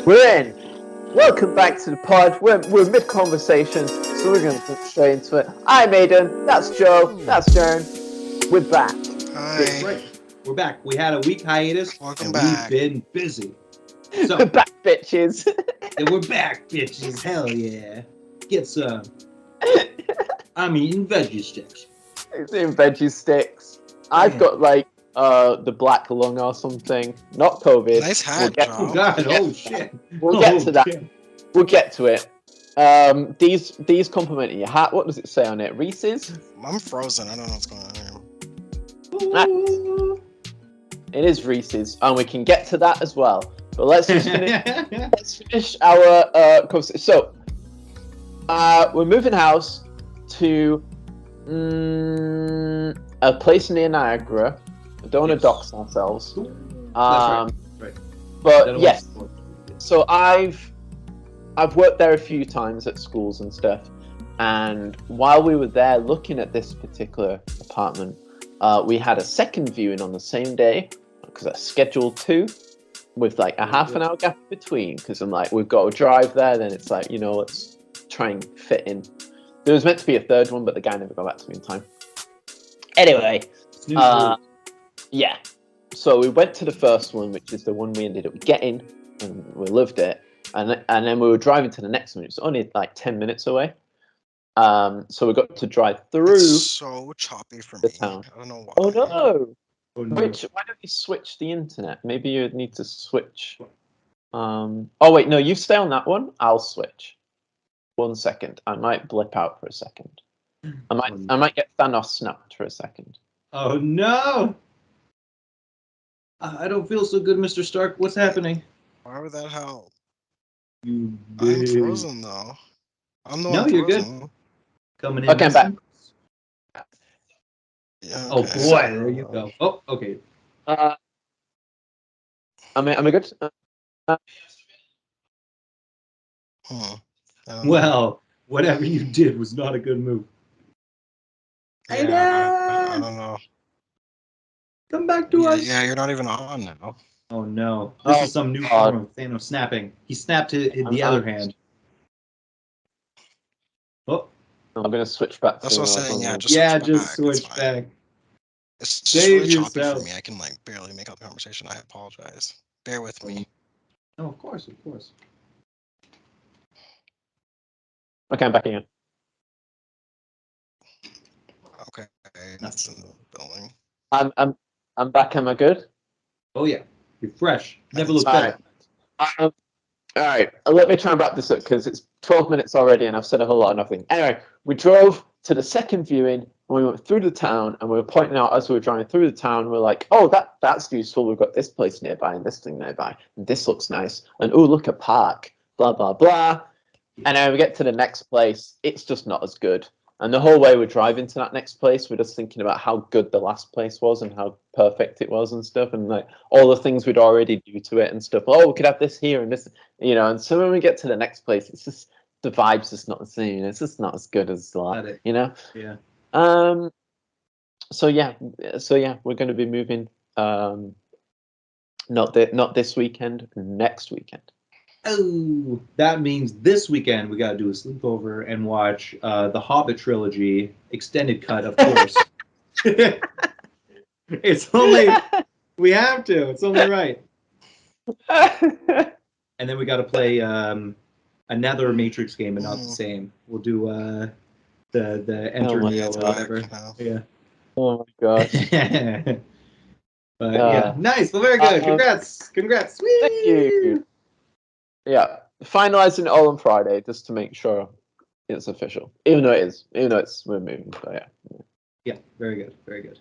We're in. Welcome back to the pod. We're mid-conversation, so we're going to get straight into it. I'm Aidan. That's Joe. That's Derron. We're back. Hi. Right. We're back. We had a week hiatus, Welcome and back. we've been busy. So, We're back, bitches. and we're back, bitches. Hell yeah. Get some. I'm eating veggie sticks. It's in veggie sticks. I've got like the black lung or something. Not COVID. Nice hat, Oh Joe. god, oh shit. We'll get Oh, to that. shit. We'll get to it. These complement your hat. What does it say on it? Reese's? I'm frozen. I don't know what's going on here. Ooh. It is Reese's, and we can get to that as well. But let's just finish our conversation. So, we're moving house to a place near Niagara. I don't want to dox ourselves. That's right. But yes, so I've worked there a few times at schools and stuff, and while we were there looking at this particular apartment, we had a second viewing on the same day because I scheduled two with like a half an hour gap between, because I'm like, we've got to drive there, then it's like, let's try and fit in. There was meant to be a third one, but the guy never got back to me in time. Anyway, yeah. So we went to the first one, which is the one we ended up getting, and we loved it. And then we were driving to the next one. It was only like 10 minutes away. So we got to drive through. It's so choppy for the me. town. I don't know why. Oh no! Oh, no. Why don't you switch the internet? Maybe you need to switch. Oh wait, no, you stay on that one. I'll switch. 1 second. I might blip out for a second. I might get Thanos snapped for a second. Oh no! I don't feel so good, Mr. Stark. What's happening? Why would that help? You I'm frozen though. I'm the No, one you're frozen. good. Coming in. Okay, I'm back. Yeah, Oh okay. boy, there you go. Oh, okay. Am I good? Hmm. I don't know. Well, whatever you did was not a good move. Yeah, I Aidan! don't know. Come back to us. Yeah, you're not even on now. Oh no, this Oh, is some new God. form of Thanos snapping. He snapped it in the other hand. Oh, I'm gonna switch back. That's to what I'm saying. Yeah, just yeah, switch just back. switch It's fine. back. It's just Save really choppy yourself. for me. I can like barely make out the conversation. I apologize. Bear with me. Oh, of course, of course. Okay, I'm back again. Okay, that's in the building. I'm back. Am I good? Oh yeah, you're fresh. Never Nice. look better. All right. Let me try and wrap this up because it's 12 minutes already, and I've said a whole lot of nothing. Anyway, we drove to the second viewing, and we went through the town, and we were pointing out as we were driving through the town, we're like, oh, that's useful. We've got this place nearby and this thing nearby, and this looks nice. And oh, look, a park. Blah blah blah. And then we get to the next place. It's just not as good. And the whole way we're driving to that next place, we're just thinking about how good the last place was and how perfect it was and stuff, and like all the things we'd already do to it and stuff. Oh, we could have this here and this, And so when we get to the next place, it's just the vibe's just not the same. It's just not as good as the last, Yeah. So yeah, we're going to be moving. Not this weekend, next weekend. Oh, that means this weekend we gotta do a sleepover and watch the Hobbit trilogy extended cut, of course. We have to. It's only right. And then we gotta play another Matrix game, but not the same. We'll do the Enter my Neo or God. whatever. No. Yeah. Oh my gosh. But yeah, nice. Well, very good. Congrats. Whee! Thank you. Yeah, finalizing it all on Friday just to make sure it's official. Even though we're moving. So yeah. Yeah, very good, very good.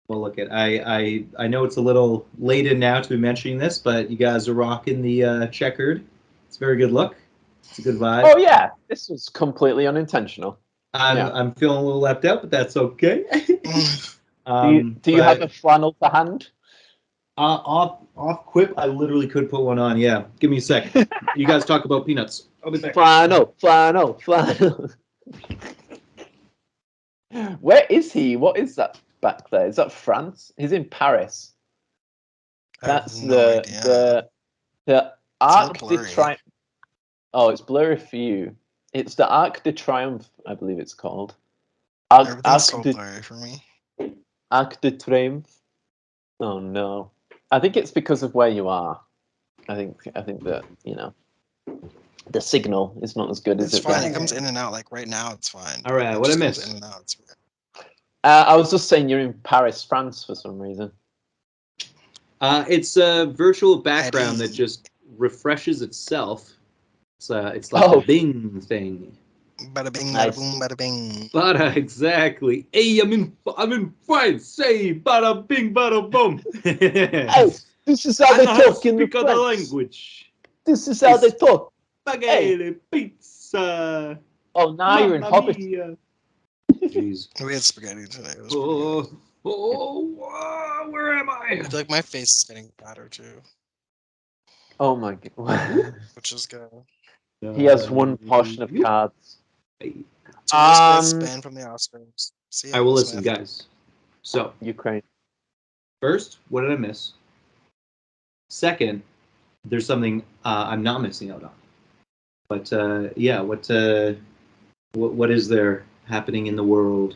Well, look at I know it's a little late in now to be mentioning this, but you guys are rocking the checkered. It's a very good look. It's a good vibe. Oh yeah, this was completely unintentional. I'm feeling a little left out, but that's okay. Do you have a flannel to hand? Off quip? I literally could put one on. Yeah, give me a sec. You guys talk about peanuts. I'll be back. Flannel. Where is he? What is that back there? Is that France? He's in Paris. That's I have no idea. Arc de blurry. Triomphe. Oh, it's blurry for you. It's the Arc de Triomphe, I believe it's called. Everything's so blurry for me. Arc de Triomphe. Oh no. I think it's because of where you are. I think that, the signal is not as good as It's it fine. there. It comes in and out. Like right now, it's fine. All right, It what I just goes missed? in and out. It's weird. I was just saying you're in Paris, France for some reason. It's a virtual background Eddie. that just refreshes itself. It's like a Bing thing. Bada bing, bada Nice. boom, bada bing. Bada, exactly. Hey, I'm in France. Say bada bing, bada boom. Hey, this is how I they know how to talk in the speak other French. language. This is how they talk. Spaghetti, pizza. Oh, now you're in Mamma Hobbit. mia. Jeez. We had spaghetti today. It was pretty good. Where am I? I feel like my face is getting fatter too, Oh my god. which is good. He has one portion of cards. So Will Smith's banned from the Oscars. See ya, I will Will listen, Smith. guys. So, Ukraine. first, what did I miss? Second, there's something I'm not missing out on. But yeah, what is there happening in the world?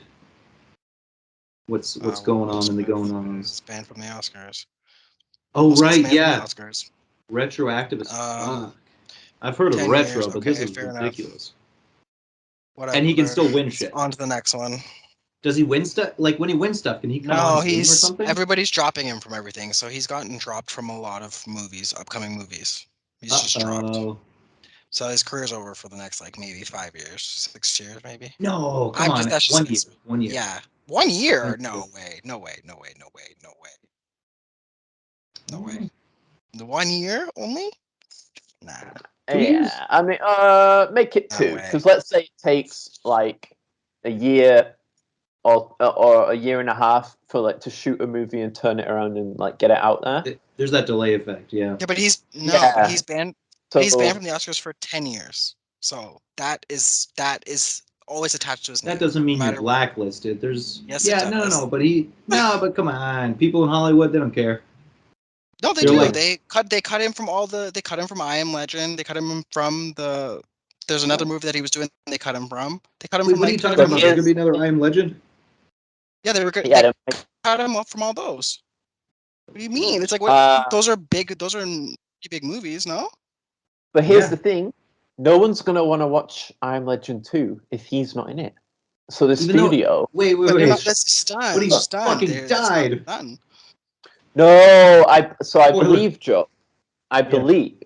What's going on in the going ons? It's banned from the Oscars. Oh Will Smith's right, banned yeah, from the Oscars. retroactive as Um, fuck. I've heard of 10 retro, years, but this okay, is fair enough. ridiculous. Whatever. And he can still win shit. On to the next one. Does he win stuff? Like when he wins stuff, can he come No, on Zoom or he's something? everybody's dropping him from everything, so he's gotten dropped from a lot of movies, upcoming movies. He's just dropped. So his career's over for the next like maybe 5 years, 6 years maybe. No, come on. That's just 1 year. 1 year. Yeah, 1 year. 1 No year. way. No way. No way. No way. No way. No way. The 1 year only? Nah. Yeah, I mean, make it No 2, way. because let's say it takes like a year or a year and a half for like to shoot a movie and turn it around and like get it out there. There's that delay effect, yeah. Yeah, but he's Yeah. he's banned. So He's banned from the Oscars for 10 years. So that is always attached to his name. That doesn't mean no you're matter blacklisted. There's Yes, it no, does. but come on, people in Hollywood, they don't care. No, they They're do. like- They cut him from they cut him from I Am Legend. They cut him from there's another movie that he was doing. They cut him from. They cut him from What are like you 2 talking different about? But There's he gonna be another I Am Legend. Yeah, they were good. Yeah, They cut him off from all those. What do you mean? It's like what? Those are big. Those are pretty big movies, no? but here's Yeah. the thing: no one's gonna want to watch I Am Legend 2 if he's not in it. So the Even though- studio. Wait. But that's just done. But he's It's done. fucking It's not died. done. No, I Spoiler. believe, Joe. I believe.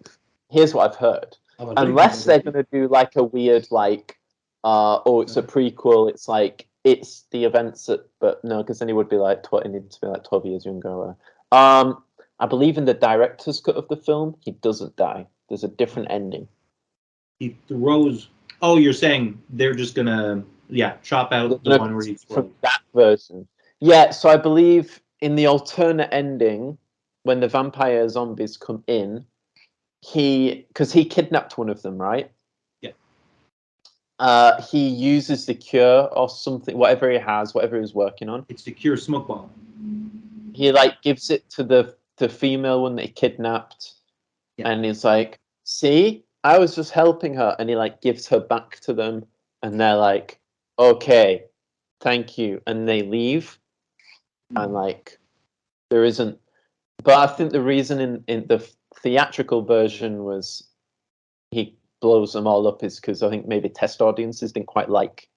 Here's what I've heard. Unless they're gonna do like a weird like, it's a prequel. It's like it's the events that, but no, because then he would be like it needs to be like 12 years younger. I believe in the director's cut of the film, he doesn't die. There's a different ending. He throws. Oh, you're saying they're just gonna chop out the one where he From throws. that version. Yeah, so I believe in the alternate ending, when the vampire zombies come in, because he kidnapped one of them, right? Yeah. He uses the cure or something, whatever he has, whatever he's working on. It's to cure smoke bomb. He like gives it to the female one that he kidnapped, and he's like, "See, I was just helping her," and he like gives her back to them, and they're like, "Okay, thank you," and they leave, and like there isn't. But I think the reason in the theatrical version was he blows them all up is because I think maybe test audiences didn't quite like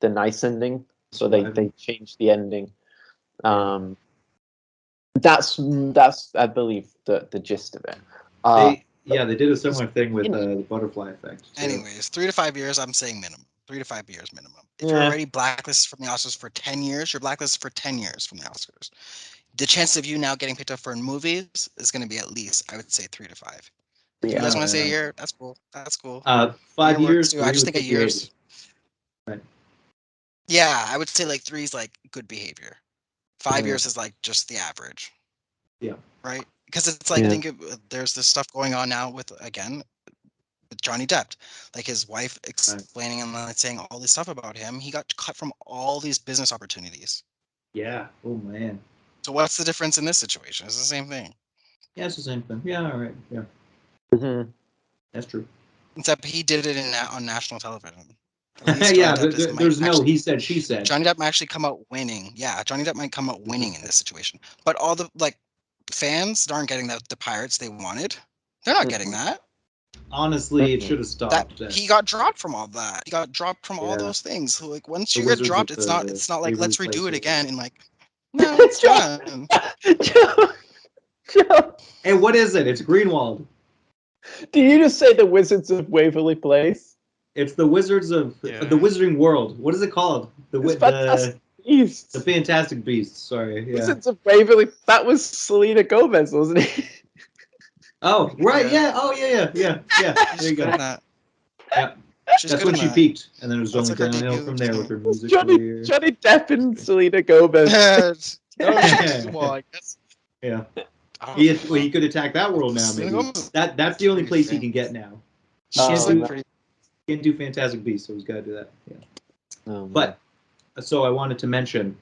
the nice ending, so they changed the ending. That's I believe the gist of it. They did a similar thing with the butterfly effect. So. Anyways, 3 to 5 years. I'm saying minimum. 3 to 5 years minimum. If you're already blacklisted from the Oscars for 10 years, you're blacklisted for 10 years from the Oscars. The chance of you now getting picked up for movies is going to be at least, I would say, 3 to 5. If you guys want to say a year, that's cool. That's cool. 5 years. I just think a year's. Right. Yeah, I would say like 3 is like good behavior. 5 years is like just the average. Yeah. Right? Because it's like there's this stuff going on now with Johnny Depp, like his wife explaining and like saying all this stuff about him. He got cut from all these business opportunities. Yeah. Oh man. So what's the difference in this situation? It's the same thing. Yeah, it's the same thing. Yeah. All right. Yeah. Mhm. That's true. Except he did it on national television. At least Yeah, Johnny Depp there's no actually, he said, she said. Johnny Depp might actually come out winning. Yeah, Johnny Depp might come out winning in this situation. But all the fans aren't getting the pirates they wanted. They're not getting that. Honestly, it should have stopped. He got dropped from all that. He got dropped from all those things. So like once The you get Wizards dropped, of it's not like Waverly let's redo Place it or again and like no, it's done. Joe, Hey, what is it? It's Greenwald. do you just say the Wizards of Waverly Place? It's the Wizards of the Wizarding World. What is it called? Fantastic Beasts. The Fantastic Beasts. Sorry, yeah. Wizards of Waverly. That was Selena Gomez, wasn't it? Oh, right, yeah. Oh, yeah. There you go. Yeah. That's when she peaked, and then it was only downhill from there with her music career. Johnny Depp and Selena Gomez. Well, I guess. Yeah. He could attack that world now, maybe. That's the only place he can get now. Can't do Fantastic Beasts, so he's got to do that. Yeah. But so I wanted to mention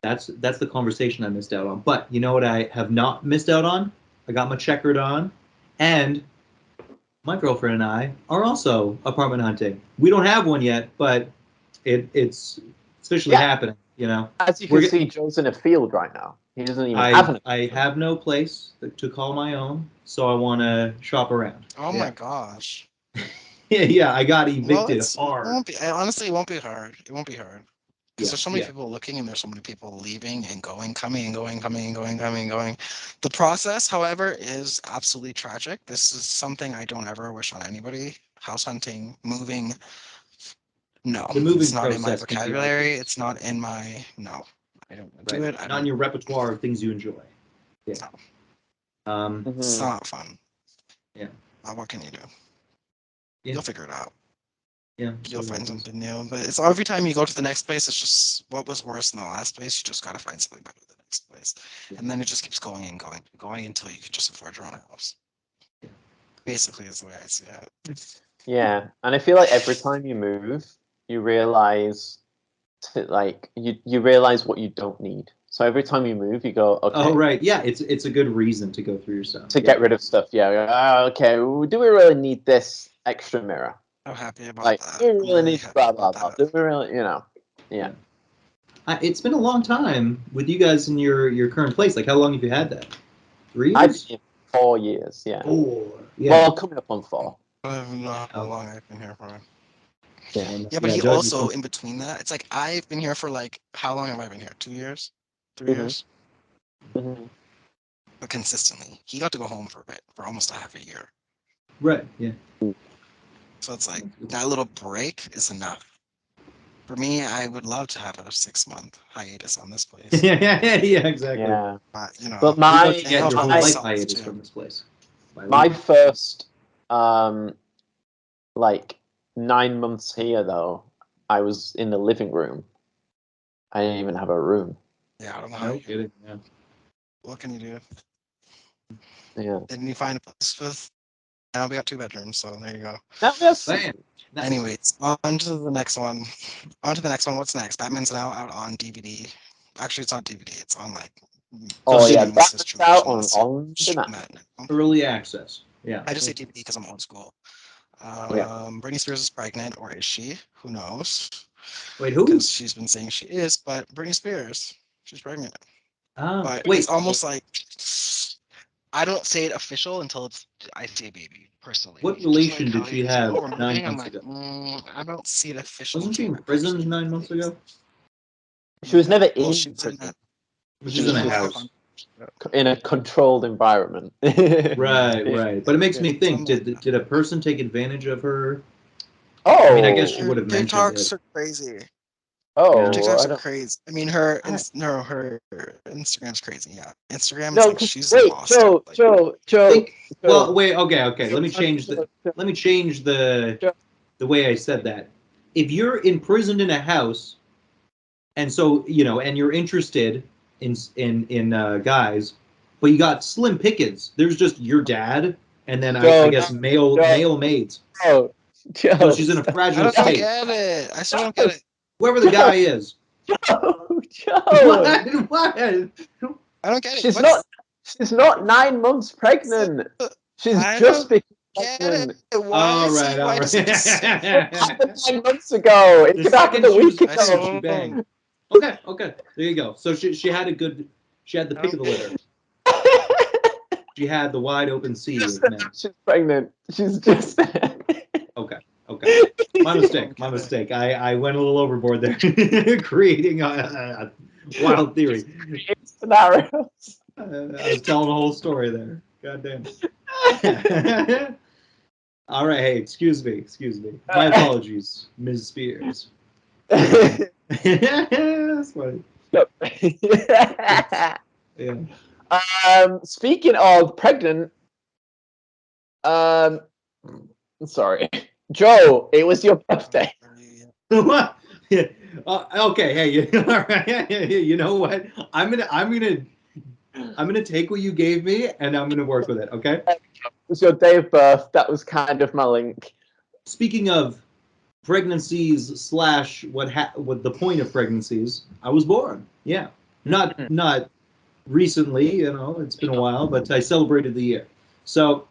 that's the conversation I missed out on. But you know what I have not missed out on? I got my checkered on, and my girlfriend and I are also apartment hunting. We don't have one yet, but it's officially happening. You know, as you can see, Joe's in a field right now. He doesn't even have an. I have no place to call my own, so I want to shop around. Oh my gosh. Yeah, I got evicted hard. Honestly, it won't be hard. It won't be hard. Because there's so many people looking and there's so many people leaving and going, coming and going, coming and going, coming and going. The process, however, is absolutely tragic. This is something I don't ever wish on anybody. House hunting, moving. No, it's not in my vocabulary. It's not in my, no. I don't do it. Not in your repertoire of things you enjoy. Yeah. No. It's not fun. Yeah. What can you do? Yeah. You'll figure it out. Yeah. You'll find something new. But it's every time you go to the next place, it's just what was worse than the last place. You just got to find something better than the next place. And then it just keeps going and going and going until you can just afford your own house. Yeah. Basically, is the way I see it. Yeah. And I feel like every time you move, you realize you realize what you don't need. So every time you move, you go, okay. Oh, right. Yeah, it's a good reason to go through your stuff. To get rid of stuff. Yeah. Okay. Do we really need this extra mirror? I'm happy about that. Do we really need blah, blah, blah? Do we really, yeah. It's been a long time with you guys in your current place. Like, how long have you had that? 3 years? I've been 4 years, yeah. 4. Yeah. Well, coming up on 4. I don't know how long I've been here for. Yeah, but he also, in between that, it's like I've been here for how long have I been here? 2 years? 3 years? Mm-hmm. But consistently. He got to go home for a bit, for almost a half a year. Right, yeah. So it's like, that little break is enough. For me, I would love to have a 6-month hiatus on this place. Yeah, exactly. Yeah. But my your whole life hiatus from this place. My first 9 months here, though, I was in the living room. I didn't even have a room. Yeah, I don't know how you did it. Yeah. What can you do? Yeah. Didn't you find a place with? Now we got 2 bedrooms, so there you go. Anyways, on to the next one. What's next? Batman's now out on DVD. Actually, it's not DVD. It's on Batman's out on demand. Early access. Yeah. I just say DVD because I'm old school. Britney Spears is pregnant, or is she? Who knows? Wait, who? Because she's been saying she is, but Britney Spears, she's pregnant. But it's almost like I don't say it official until I say baby, personally. What relation did she have 9 months ago? I don't see it official. Wasn't she in prison 9 months ago? She was never in prison. She was in a house. In a controlled environment. Right. But it makes me think, did a person take advantage of her? Oh. I mean, I guess she would have mentioned it. TikToks are crazy. Oh, TikToks are crazy. I mean, her Instagram's crazy. Yeah, Instagram is she's lost. Joe. Well, wait. Okay. Let me change the way I said that. If you're imprisoned in a house, and so and you're interested in guys, but you got slim pickings. There's just your dad, and then I guess male maids. So she's in a fragile state. I don't get it. I still don't get it. Whoever the guy is. Joe. What? I don't get it. She's not 9 months pregnant. She's I just don't become get pregnant. it. Why is he? Why does he just say? It happened 9 months ago. It The could happen second a she was week I pregnant, ago. she banged. Okay. There you go. So she had a good. She had the pick of the litter. She had the wide open sea of men. She's pregnant. She's just. Okay. My mistake. I went a little overboard there, creating a wild theory. Scenarios. I was telling a whole story there. God damn. All right. Hey, excuse me. My apologies, Ms. Spears. That's funny. Yeah. Speaking of pregnant, sorry, Joe, it was your birthday. What? Yeah. Okay. Hey. All right. You know what? I'm gonna take what you gave me and I'm gonna work with it. Okay. It was your day of birth. That was kind of my link. Speaking of pregnancies / what the point of pregnancies, I was born. Yeah. Not recently. It's been a while, but I celebrated the year. So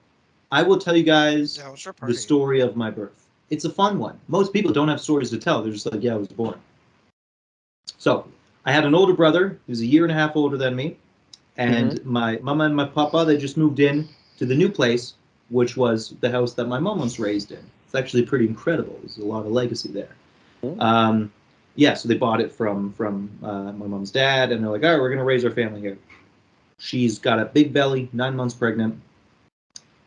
I will tell you guys Yeah, what's your the party? story of my birth. It's a fun one. Most people don't have stories to tell. They're just like, yeah, I was born. So I had an older brother who's a year and a half older than me, and my mama and my papa, they just moved in to the new place, which was the house that my mom was raised in. It's actually pretty incredible. There's a lot of legacy there. Yeah, so they bought it from my mom's dad, and they're like, all right, we're gonna raise our family here. She's got a big belly, 9 months pregnant.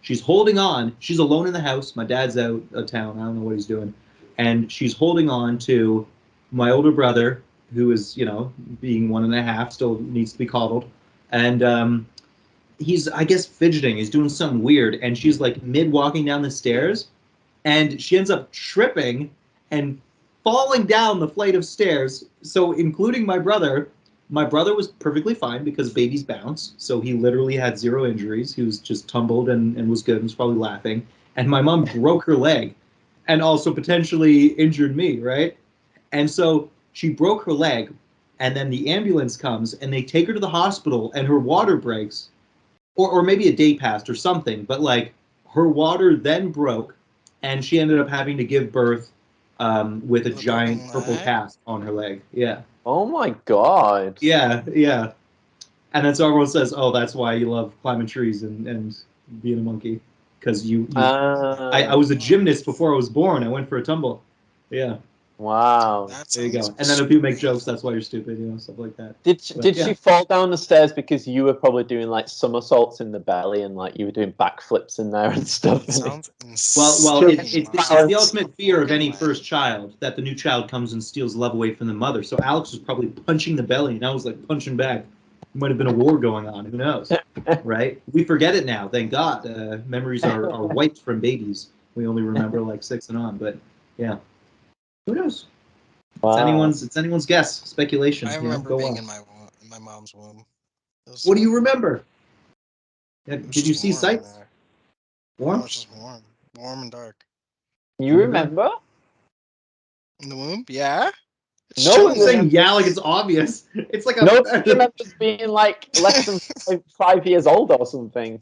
She's holding on. She's alone in the house. My dad's out of town. I don't know what he's doing. And she's holding on to my older brother, who is, being 1.5, still needs to be coddled. And he's, I guess, fidgeting. He's doing something weird. And she's like mid walking down the stairs. And she ends up tripping and falling down the flight of stairs. So, including my brother was perfectly fine because babies bounce. So he literally had 0 injuries. He was just tumbled and was good and was probably laughing. And my mom broke her leg and also potentially injured me, right? And so she broke her leg, and then the ambulance comes and they take her to the hospital and her water breaks. Or maybe a day passed or something, but like her water then broke and she ended up having to give birth with a With a giant broken purple leg? cast on her leg. Yeah. Oh my god. Yeah. And then so everyone says, "Oh, that's why you love climbing trees and being a monkey, because I was a gymnast before I was born. I went for a tumble." Yeah, Wow. That there you go. sounds And then if people make painful. jokes, that's why you're stupid, stuff like that. Did yeah. she fall down the stairs because you were probably doing like somersaults in the belly and like you were doing backflips in there and stuff? That sounds Well, insane. it's the ultimate fear of any first child, that the new child comes and steals love away from the mother. So Alex was probably punching the belly, and I was like punching back. Might have been a war going on. Who knows? Right? We forget it now. Thank God. Memories are wiped from babies. We only remember like 6 and on. But yeah, who knows? Wow. It's anyone's guess, speculation. I remember Go being on. in my mom's womb. What do you remember? It was Did you just see warm in sights? there. No, Warm? it was just warm and dark. You remember? In the womb? Yeah. It's No, I'm showing saying there. yeah, like it's obvious. It's like No, she remembers being like less than 5 years old or something.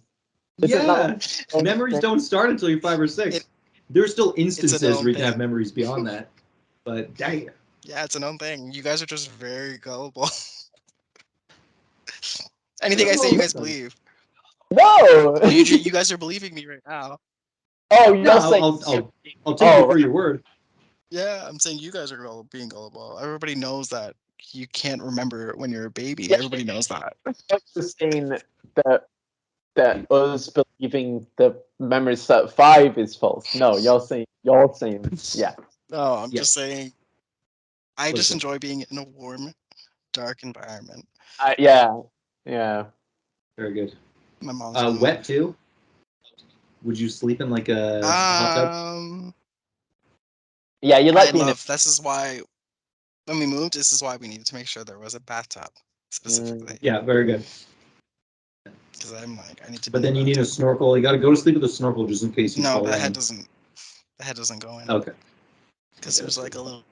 Isn't yeah. that Memories don't start until you're 5 or 6. It- There's still It's a instances known where you can have thing. memories beyond that. But dang. Yeah, it's a known thing. You guys are just very gullible. Anything I say, you guys believe. No. Oh, you guys are believing me right now. Oh, No, you're saying. I'll take you for right. your word. Yeah, I'm saying you guys are being gullible. Everybody knows that you can't remember when you're a baby. Yeah. Everybody knows that. You're saying that us believing the memory set 5 is false. No, you're saying yeah. No, I'm Yeah. just saying I just Listen. enjoy being in a warm, dark environment. Yeah. Very good. My mom's womb. Wet too? Would you sleep in like a hot tub? Yeah, you like I being love. This is why when we moved, this is why we needed to make sure there was a bathtub specifically. Yeah, very good. Because I'm like, I need to. But be in then the you need a bathtub. snorkel. You got to go to sleep with a snorkel just in case you No, fall the down. head doesn't go in. Okay. Because there's like a little.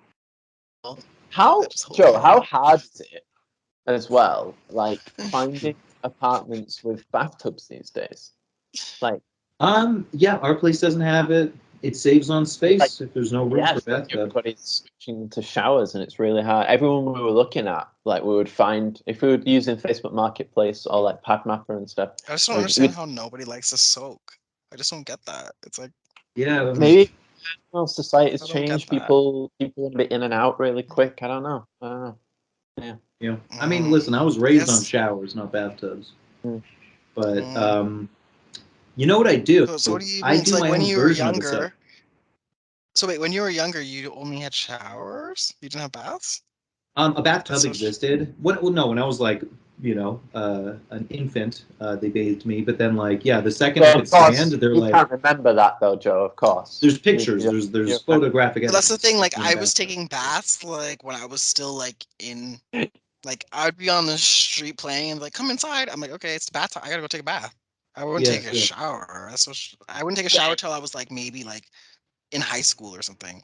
how that just holds Joe, you how in. hard is it as well? Like finding apartments with bathtubs these days. Like Yeah, our place doesn't have it. It saves on space if there's no room for bathtub. Everybody's switching to showers, and it's really hard. Everyone we were looking at, like, we would find if we were using Facebook Marketplace or like PadMapper and stuff. I just don't understand how nobody likes to soak. I just don't get that. It's like Yeah, maybe society's I don't get changed. that. People want to be in and out really quick. I don't know. Yeah. I mean, listen, I was raised on showers, not bathtubs. Mm. But you know what I do? So what do you I mean? do So like my when own you were version of the soap. younger. So wait, when you were younger, you only had showers? You didn't have baths? A bathtub That's so existed. When I was like, an infant, they bathed me. But then, like, yeah, the second I could stand, they're you like, can't remember that though, Joe. Of course. there's pictures. There's photographic But that's the evidence thing. Like in I the was bathtub. taking baths like when I was still like in, like I'd be on the street playing and like come inside. I'm like, okay, it's bath time. I gotta go take a bath. I wouldn't take a shower. That's so. I wouldn't take a shower till I was like maybe like in high school or something.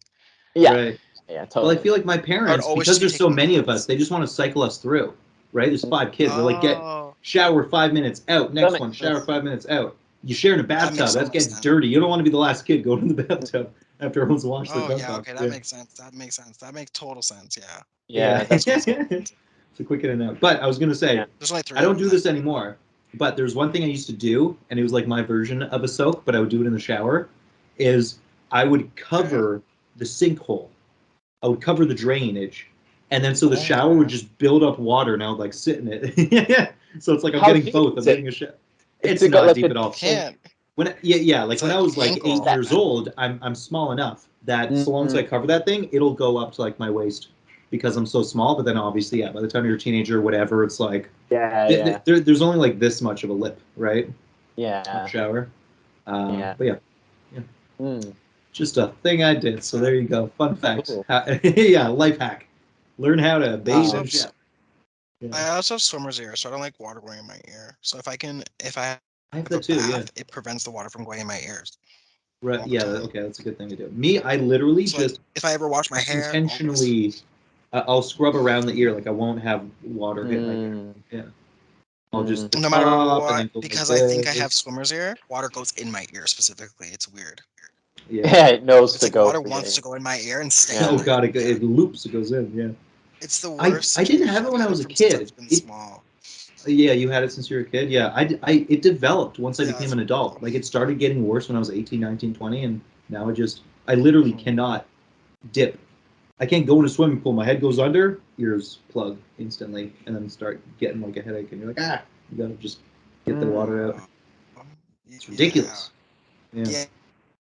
Yeah. Right. Yeah, totally. Well, I feel like my parents, always because just be there's so taking many of baths. us, they just want to cycle us through. Right? There's 5 kids. They're like, get Oh, shower 5 minutes out. Next makes one, shower sense. 5 minutes out. You share in a makes bathtub. so That much gets sense. dirty. You don't want to be the last kid going in the bathtub after everyone's washed their Oh butt yeah, off. okay, that makes sense. That makes sense. That makes total sense. Yeah. Yeah, that's it's a quick in and out. But I was gonna say, There's only 3 I don't of do them. this anymore. But there's one thing I used to do, and it was like my version of a soak, but I would do it in the shower. Is I would cover the sinkhole. I would cover the drainage, and then so the shower would just build up water, and I would like sit in it. So it's like I'm How getting deep both. I'm is it? getting a shower. It's it got not like deep a at all. Can't. Like It's when I like was like ankle. 8 years old, I'm small enough that so long as I cover that thing, it'll go up to like my waist because I'm so small. But then obviously, yeah, by the time you're a teenager or whatever, it's like there's only like this much of a lip, right? Yeah. Shower. Yeah. But yeah. Mm. Just a thing I did. So there you go. Fun fact. Cool. Yeah, life hack. Learn how to bathe and shower. I also have swimmer's ear, so I don't like water going in my ear. So if I I have a that too. bath, Yeah. it prevents the water from going in my ears. Right. all the Yeah. time. Okay. That's a good thing to do. Me, I literally So like, just if I ever wash my hair, intentionally, I'll scrub around the ear. Like I won't have water hit my ear. Yeah. I'll just no matter top and what, then go because like I think I this. have swimmer's ear, water goes in my ear specifically. It's weird. Yeah. It knows It's to like go. water wants to go in my ear and stay. Oh in there. god, it loops. It goes in. Yeah. It's the worst. I didn't have it I've when I had was a from since kid. I've been small. Yeah, you had it since you were a kid. Yeah, it developed once I Yeah, became an adult. Like it started getting worse when I was 18, 19, 20, and now I literally cannot dip. I can't go in a swimming pool. My head goes under, ears plug instantly, and then start getting like a headache, and you're like, you gotta just get the water out. It's ridiculous. Yeah.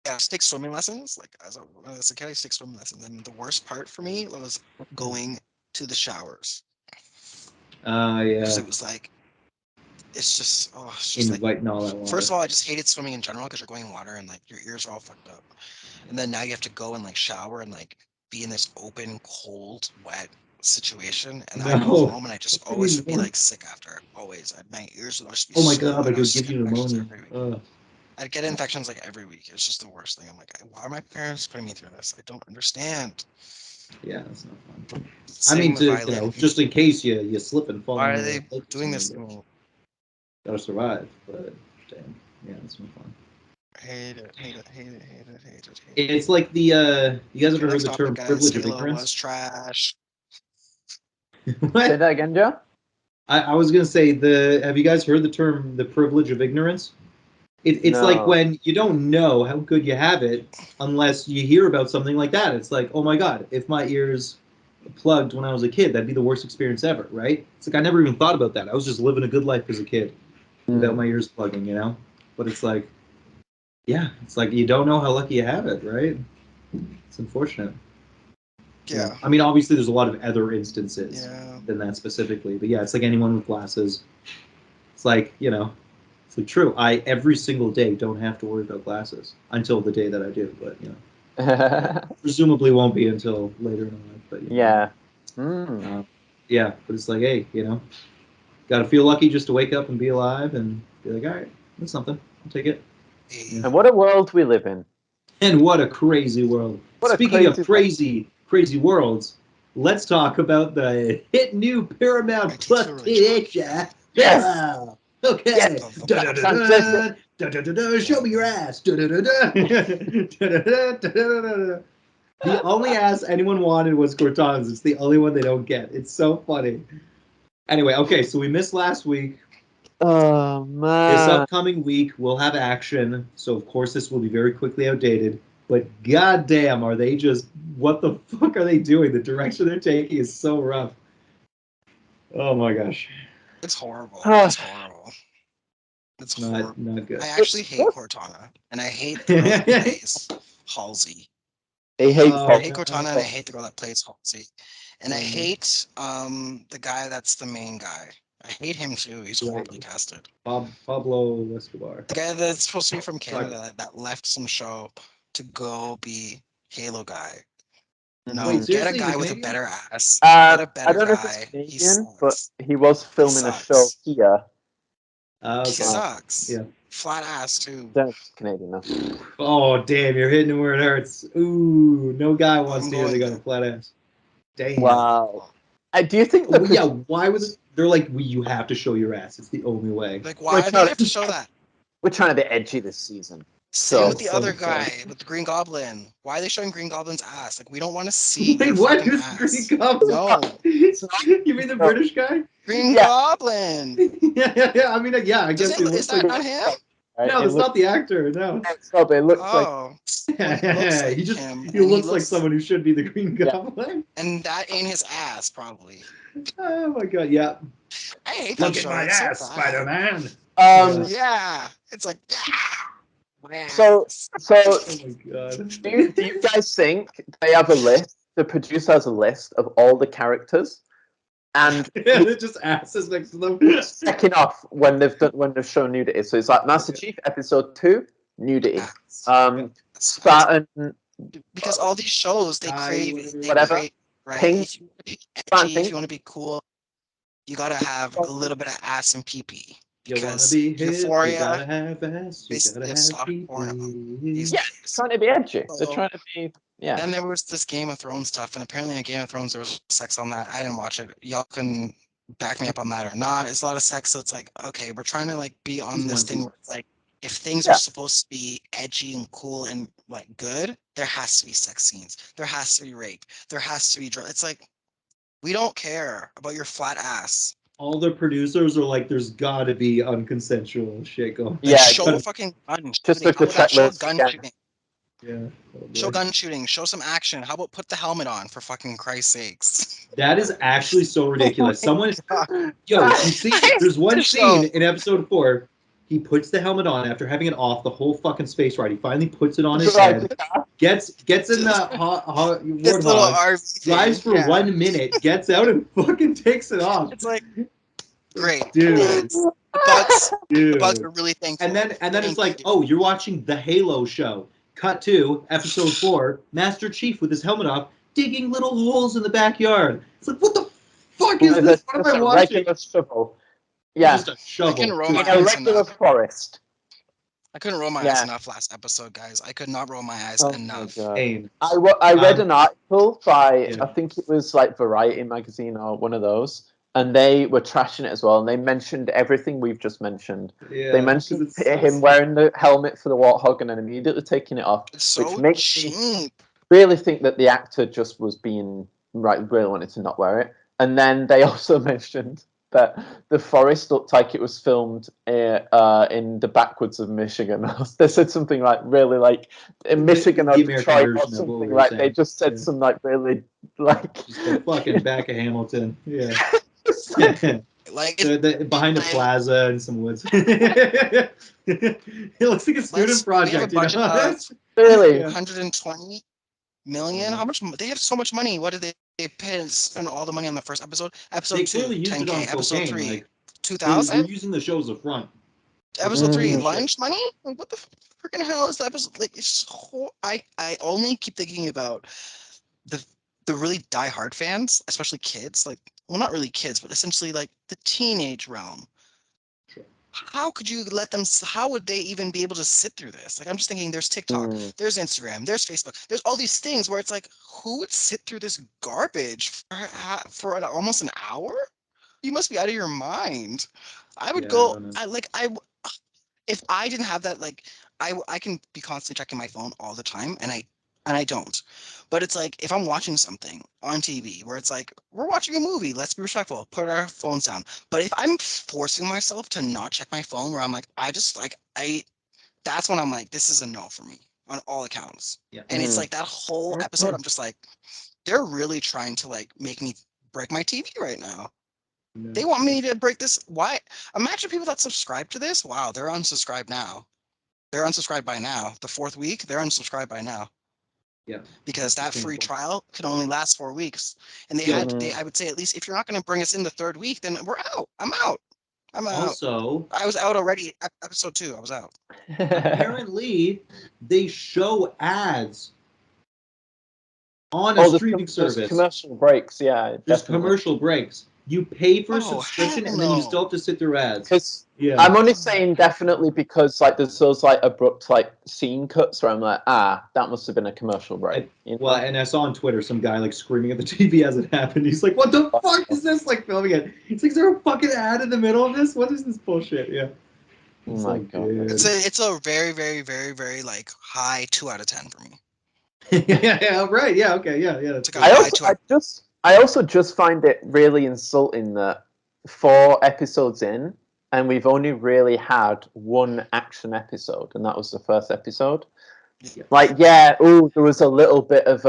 I used to take swimming lessons. Like as a kid, I used to take swimming lessons, and the worst part for me was going to the showers. Yeah. Because it was like, it's just Inviting all that water. First of all, I just hated swimming in general because you're going in water and like your ears are all fucked up, and then now you have to go and like shower and like be in this open, cold, wet situation, and I go home and I just always would be like sick after. Always, my ears would just be. Oh my so god! red. Like it would give you pneumonia. I'd get infections like every week. It's just the worst thing. I'm like, why are my parents putting me through this? I don't understand. Yeah, that's not fun. Same I mean, with just in case you slip and fall. Why are they doing this? Gotta survive, but damn, yeah, that's no fun. Hate it. It's like the you guys ever heard the term privilege of Halo ignorance? was trash. What? Say that again, Joe. I was gonna say have you guys heard the term the privilege of ignorance? It's like when you don't know how good you have it unless you hear about something like that. It's like, oh my god, if my ears plugged when I was a kid, that'd be the worst experience ever, right? It's like I never even thought about that. I was just living a good life as a kid without my ears plugging, you know? But it's like, yeah, it's like you don't know how lucky you have it, right? It's unfortunate. Yeah. I mean, obviously, there's a lot of other instances than that specifically, but yeah, it's like anyone with glasses. It's like, it's like true. I every single day don't have to worry about glasses until the day that I do, but presumably won't be until later in life. But yeah. Yeah, but it's like, hey, got to feel lucky just to wake up and be alive and be like, all right, that's something. I'll take it. Yeah. And what a world we live in. And what a crazy world. Speaking of crazy worlds, let's talk about the hit new Paramount Plus picture. Yes! Okay. Yes. Da-da-da-da, da-da-da-da, show me your ass. Da-da-da-da, da-da-da-da-da-da-da. The only ass anyone wanted was Cortana's. It's the only one they don't get. It's so funny. Anyway, okay, so we missed last week. Oh This man. upcoming week, we'll have action. So, of course, this will be very quickly outdated. But goddamn, are they just... What the fuck are they doing? The direction they're taking is so rough. Oh my gosh. It's horrible. It's horrible. It's horrible. Not good. I actually hate Cortana, and I hate the girl that plays Halsey. He hates I hate God. Cortana, and I hate the girl that plays Halsey. And I hate the guy that's the main guy. I hate him too. He's horribly casted. Pablo Escobar. The guy that's supposed to be from Canada that left some show to go be Halo guy. No, Wait, get a seriously, guy he's with a Canadian? better ass. Get I a better don't know if guy. it's He Canadian, but sucks. he was filming a show sucks. here. He Okay. sucks. Yeah. Flat ass too. Don't know if it's Canadian though. Oh, damn, you're hitting it where it hurts. Ooh, no guy wants I'm to hear they going got a flat ass. Damn. Wow. Do you think that? Well, yeah, why would they're like, you have to show your ass. It's the only way. Like, why do they have to show that? We're trying to be edgy this season. Same So with the so other sad. guy, with the Green Goblin. Why are they showing Green Goblin's ass? Like, we don't want to see Wait, your what fucking is ass. Green Goblin? No. You mean the British guy? Green Yeah. Goblin. yeah. I mean, yeah, I guess it Is looks that like. not him? right? No, It that's looks not the actor. No. like it looks like Oh. Well, he looks like he just him. he and looks like someone who should be the Green Yeah. Goblin. And that ain't his ass, probably. Oh my god, yeah. I hate that show. It's so bad. Spider-Man. Yeah. It's like, yeah. so Oh my god. do you guys think they have a list, the producer has a list of all the characters and They're just asses next to them. checking off when they've shown nudity? So it's like Master Chief episode 2, nudity. Spartan, Because all these shows, they whatever. create, right? Pink. If you want to be edgy, if you want to be cool, you gotta have a little bit of ass and pee-pee. You wanna Because be hip, Euphoria, you gotta have ass, you basically gotta a have soft pee-pee. porno. These Yeah, days. trying to be edgy. So- They're trying to be Then there was this Game of Thrones stuff, and apparently in Game of Thrones there was sex on that. I didn't watch it. Y'all can back me up on that or not. It's a lot of sex, so it's like, okay, we're trying to like be on this thing where it's like, if things are supposed to be edgy and cool and like good, there has to be sex scenes. There has to be rape. There has to be It's like, we don't care about your flat ass. All the producers are like, there's gotta be unconsensual shit going on. Yeah, show but- fucking gun Just shooting. like the How about show checklist gun again. shooting? Yeah. Show gun shooting. Show some action. How about put the helmet on for fucking Christ's sakes? That is actually so ridiculous. Oh my Someone, yo, you see, there's one scene in episode 4. He puts the helmet on after having it off the whole fucking space ride. He finally puts it on his head. Gets in the This little warthog, RV thing, drives for 1 minute, gets out and fucking takes it off. It's like, great. Dude. The bugs Dude. are really thankful. And then it's Thank like, you. oh, you're watching the Halo show. Cut to episode 4, Master Chief with his helmet off, digging little holes in the backyard. It's like, what the fuck is this? What am I watching? Regular shovel. Yeah, Just a shovel. I can roll my in a eyes regular enough. forest. I couldn't roll my Yeah. eyes enough last episode, guys. I could not roll my eyes Oh my enough. God. Pain. I read an article by, Yeah. I think it was like Variety magazine or one of those, and they were trashing it as well, and they mentioned everything we've just mentioned. Yeah, They mentioned 'cause it's him wearing the helmet for the warthog and then immediately taking it off, It's so which makes me cheap. really think that the actor just was being, really wanted to not wear it. And then they also mentioned that the forest looked like it was filmed in the backwoods of Michigan. They said something like really like in Michigan or the American Detroit or version of what something we were like. saying. They just said Yeah. some like really like just the fucking back of Hamilton. Yeah. Like, Behind a plaza and some woods. It looks like a student project. We have a budget of really. 120 million. How much? They have so much money. What did they pay and spend all the money on the first episode? Episode They 2, clearly used it 10K. on Episode cocaine. 3, Like, 2,000. we're using the show as a front. Episode 3, Mm. lunch money. Like, what the freaking hell is the episode? Like, it's I only keep thinking about the really diehard fans, especially kids. Like, well, not really kids, but essentially like the teenage realm. Sure. How could you let them? How would they even be able to sit through this? Like, I'm just thinking, there's TikTok, there's Instagram, there's Facebook, there's all these things where it's like, who would sit through this garbage for almost an hour? You must be out of your mind. I would Yeah, I go. don't know. If I didn't have that, like, I can be constantly checking my phone all the time, and I don't. But it's like if I'm watching something on TV where it's like we're watching a movie, let's be respectful, put our phones down. But if I'm forcing myself to not check my phone, where I'm like, that's when I'm like, this is a no for me on all accounts. Yeah. And it's like that whole episode, I'm just like, they're really trying to like make me break my TV right now. No. They want me to break this. Why? Imagine people that subscribe to this. Wow, they're unsubscribed now. They're unsubscribed by now. The 4th week, they're unsubscribed by now. Yeah. Because that Painful. free trial can only last 4 weeks. And I would say at least if you're not going to bring us in the 3rd week, then we're out. I'm out. Also, I was out already. Episode 2, I was out. apparently, they show ads on a streaming service. There's commercial breaks, yeah. There's definitely. commercial breaks. You pay for a Oh, subscription, hell and then you no. still have to sit through ads. Because Yeah. I'm only saying definitely because like there's those like abrupt like scene cuts where I'm like, that must have been a commercial break. Well, and I saw on Twitter some guy like screaming at the TV as it happened. He's like, "What the fuck is this?" Like filming it. He's like, "Is there a fucking ad in the middle of this? What is this bullshit?" Yeah. Oh my god. Dude. It's a very, very, very, very like high 2 out of 10 for me. yeah, right. Yeah, okay, yeah. That's It's like a good. I also just find it really insulting that 4 episodes in, and we've only really had 1 action episode, and that was the first episode. Yeah. Like, there was a little bit of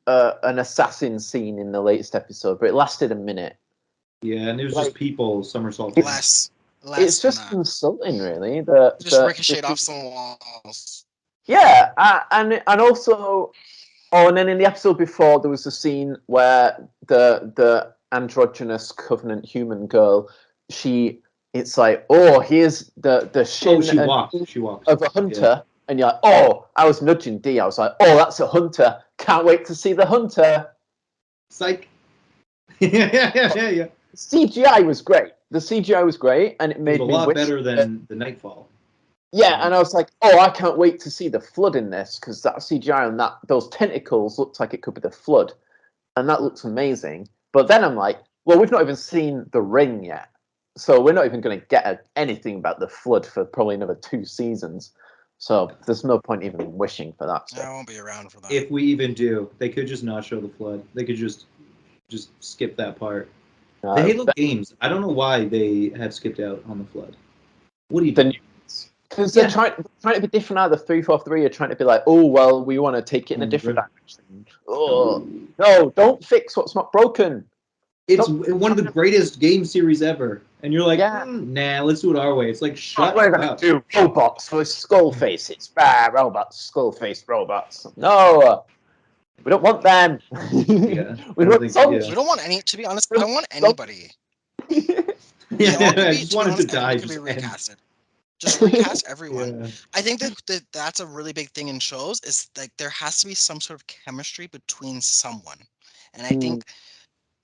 an assassin scene in the latest episode, but it lasted a minute. Yeah, and it was Like, just people somersaulting. less It's than just that. insulting, really. Just ricocheted off some walls. Yeah, and also, and then in the episode before, there was a scene where the androgynous Covenant human girl, it's like, here's the shin She walked of a hunter, and you're like, I was nudging D. I was like, that's a hunter. Can't wait to see the hunter. Psych. yeah. CGI was great. The CGI was great, and it made It was me a lot wish better than the Nightfall. Yeah, and I was like, I can't wait to see the flood in this, because that CGI on those tentacles looked like it could be the flood, and that looks amazing. But then I'm like, well, we've not even seen the ring yet, so we're not even going to get anything about the flood for probably another 2 seasons. So there's no point even wishing for that stuff. I won't be around for that. If we even do, they could just not show the flood. They could just skip that part. The Halo games, I don't know why they have skipped out on the flood. What do you do? Because they're trying to be different out of the 343 are trying to be like, we want to take it in a different direction. No, don't fix what's not broken. It's one of the greatest game series ever. And you're like, nah, let's do it our way. It's like, shut We're up. going to do robots with skull faces. Robots, skull-faced robots. No, we don't want them. Yeah, we don't We don't want any, to be honest, I don't want anybody. I just wanted to die. Could be recasted. Just recast everyone. Yeah. I think that that's a really big thing in shows is like there has to be some sort of chemistry between someone. And I think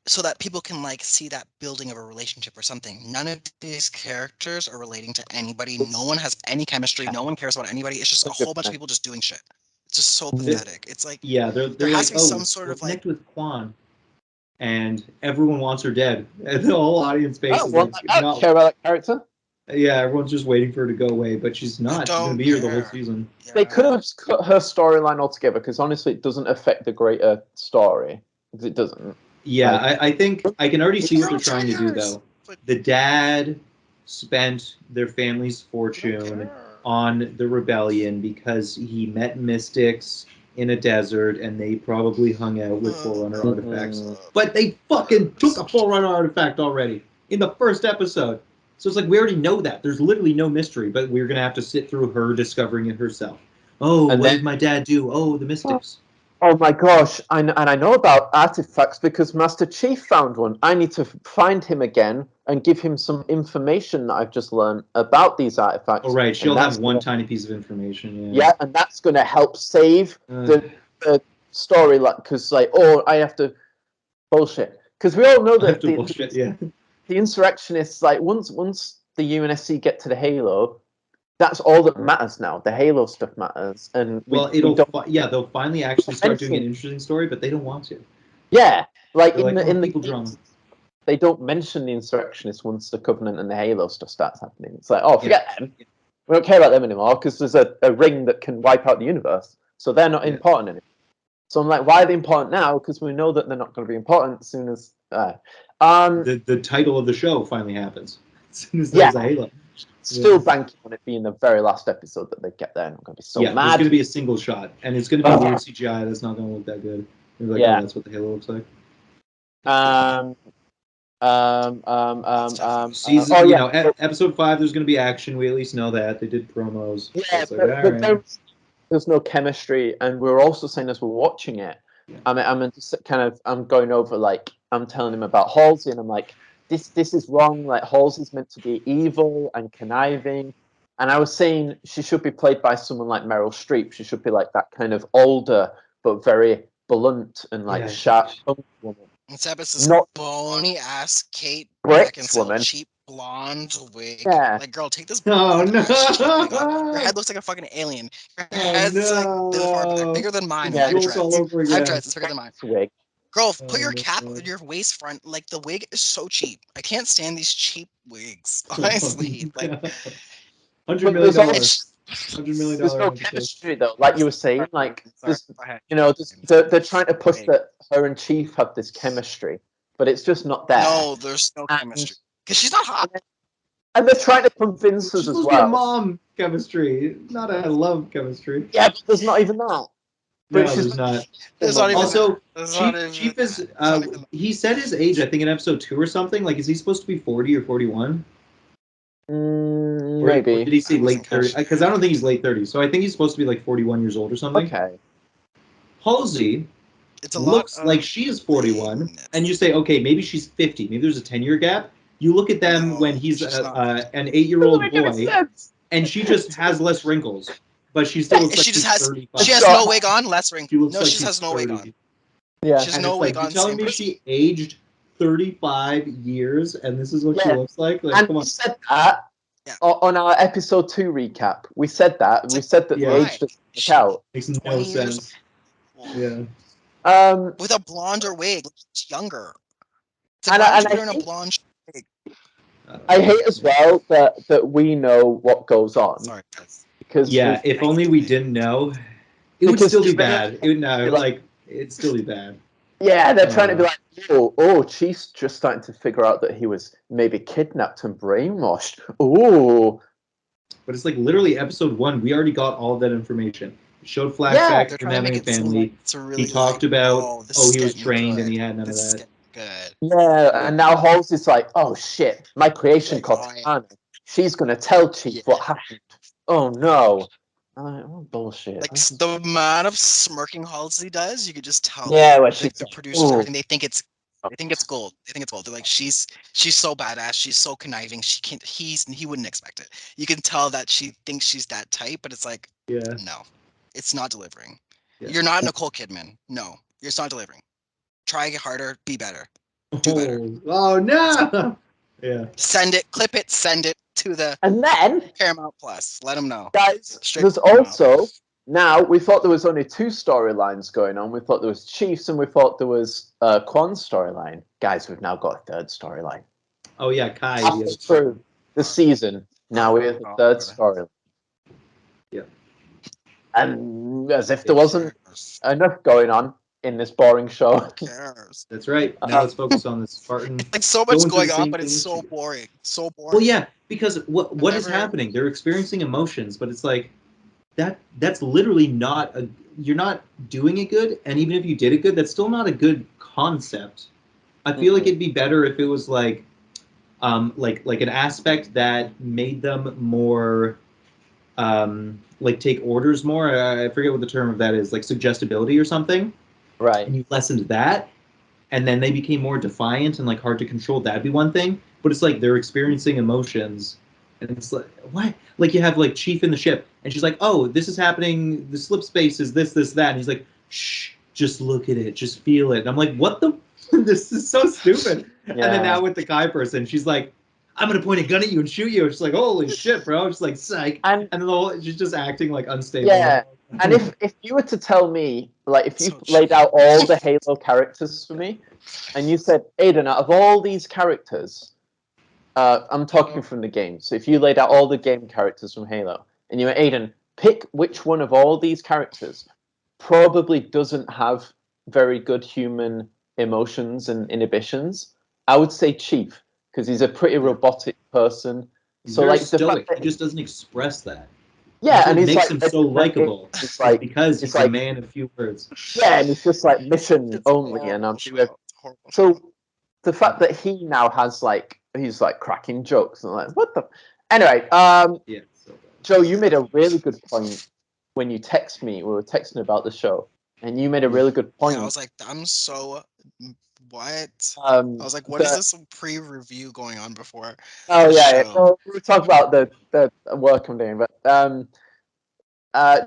so that people can like see that building of a relationship or something. None of these characters are relating to anybody. No one has any chemistry. No one cares about anybody. It's just a whole bunch of people just doing shit. It's just so pathetic. It's like there has like, to be some sort of connect with Quan, and everyone wants her dead. And the whole audience base is like, I don't care about that character. Yeah, everyone's just waiting for her to go away, but she's not. She's gonna be here the whole season. Yeah. They could have cut her storyline altogether because honestly, it doesn't affect the greater story. Because it doesn't. Yeah, I think I can already see what they're trying to do though. The dad spent their family's fortune on the rebellion because he met mystics in a desert and they probably hung out with Forerunner artifacts. But they fucking took a Forerunner artifact already in the first episode. So it's like we already know that. There's literally no mystery, but we're going to have to sit through her discovering it herself. What did my dad do? The mystics. Oh my gosh, I know about artifacts because Master Chief found one. I need to find him again and give him some information that I've just learned about these artifacts. Oh, right. She'll have one tiny piece of information. Yeah, and that's going to help save the story. Because, I have to bullshit. Because we all know that the insurrectionists, once the UNSC get to the Halo, that's all that matters now. The Halo stuff matters, and they'll finally actually start doing an interesting story, but they don't want to. Yeah, in the drama. they don't mention the insurrectionists once the Covenant and the Halo stuff starts happening. It's like, oh, forget them. We don't care about them anymore because there's a ring that can wipe out the universe. So they're not important anymore. So I'm like, why are they important now? Because we know that they're not going to be important as soon as... the title of the show finally happens. As soon as there's a Halo. Still banking on it being the very last episode that they get there. And I'm going to be so mad. There's going to be a single shot. And it's going to be weird CGI that's not going to look that good. You're like, oh, that's what the Halo looks like. Season, episode 5, there's going to be action. We at least know that. They did promos. Yeah, so but there's no chemistry. And we're also saying as we're watching it, I'm just I'm going over, like, I'm telling him about Halsey, and I'm like, this is wrong. Like, Halsey's meant to be evil and conniving. And I was saying she should be played by someone like Meryl Streep. She should be like that kind of older, but very blunt and like sharp woman. Instead, it's this bony ass Kate Beckinsale, cheap blonde wig. Yeah. Like, girl, take this. Oh no! Your head looks like a fucking alien. Your head's like this far, bigger than mine. Yeah, I have dreads. It's bigger than mine. Wig. Girl, put your cap on your waist front. Like, the wig is so cheap. I can't stand these cheap wigs. Honestly, like $100 million. $100 million. There's no chemistry though, like you were saying. Like, they're trying to push that her and Chief have this chemistry, but it's just not there. No, there's no chemistry because she's not hot. And they're trying to convince us as well. Mom chemistry, not a love chemistry. Yeah, but there's not even that. No, there's not. There's not even also, that. Chief is. He said his age. I think in episode 2 or something. Like, is he supposed to be 40 or 41? Maybe. Or did he say late 30s? Because I don't think he's late 30s. So I think he's supposed to be like 41 years old or something. Okay. Halsey looks like she is 41, and you say, okay, maybe she's 50. Maybe there's a 10-year gap. You look at them when he's an 8-year-old boy, and she just has less wrinkles, but she still looks like she's 35. She has no wig on, less wrinkles. No, she has no 30. wig on. Yeah. She has no wig on. You're telling me she aged 35 years, and this is what she looks like? Like, and come on. we said that on our episode 2 recap. We said that. We said that the age doesn't work out. Makes no sense. Yeah. With a blonder wig, it's younger. And a blonde wig. I hate as well that we know what goes on. Sorry, guys. Because if only we didn't know, it would still be bad. It'd still be bad. Yeah, they're trying to be like, oh, Chief's just starting to figure out that he was maybe kidnapped and brainwashed. Oh. But it's like literally episode 1, we already got all of that information. It showed flashbacks from having a family. He talked about, he was trained and he had none of that. Good. Yeah, and now Halsey's like, oh shit, my creation Cortana. She's gonna tell Chief what happened. Oh no. Oh, bullshit. Like, the amount of smirking Halsey does, you could just tell. Yeah, what she the producers, everything, they think it's gold. They think it's gold. They're like, she's so badass. She's so conniving. He wouldn't expect it. You can tell that she thinks she's that type, but it's like, no, it's not delivering. Yeah. You're not Nicole Kidman. No, you're not delivering. Try harder. Be better. Do better. Oh no. Yeah. Send it. Clip it. Send it to the Paramount Plus. Let them know. Guys, there's also now we thought there was only 2 storylines going on. We thought there was Chiefs and we thought there was Quan's storyline. Guys, we've now got a 3rd storyline. Oh yeah, Kai. Through the season, now we have the 3rd storyline. Yeah. And as if there wasn't enough going on in this boring show. Who cares? That's right. Now let's focus on this Spartan. Like, so much going on, but it's so boring. So boring. Well, yeah, because what is happening? They're experiencing emotions, but it's like that's literally not you're not doing it good, and even if you did it good, that's still not a good concept. I feel like it'd be better if it was like an aspect that made them more like take orders more. I forget what the term of that is, like suggestibility or something. Right. And you lessened that, and then they became more defiant and like hard to control. That'd be one thing. But it's like they're experiencing emotions, and it's like, what? Like, you have like Chief in the ship, and she's like, oh, this is happening. The slip space is this, that. And he's like, shh, just look at it, just feel it. And I'm like, what the? This is so stupid. Yeah. And then now with the Kai person, she's like, I'm gonna point a gun at you and shoot you. It's like, holy shit, bro. It's like, psych. And then she's just acting like unstable. Yeah. And if you were to tell me, like, if you So laid cheap. out all the Halo characters for me, and you said, Aidan, out of all these characters, I'm talking from the game. So if you laid out all the game characters from Halo, and you were Aidan, pick which one of all these characters probably doesn't have very good human emotions and inhibitions. I would say Chief, because he's a pretty robotic person. He's So very like the stoic. fact He that just doesn't express that. yeah, That's and what he's makes like him so likable. it's It's like because it's he's a like man of few words. yeah, and it's just like mission It's a only, and horrible I'm show. doing. It's a horrible show. So the fact that he now has like he's like cracking jokes and like what the anyway, Yeah. So bad. Joe, you made a really good point when you text me. We were texting about the show, and you made a really good point. Yeah, I was like, I'm so what? I I was like, what is this pre-review going on before? Oh the yeah, show? well, we'll talk about the work I'm doing, but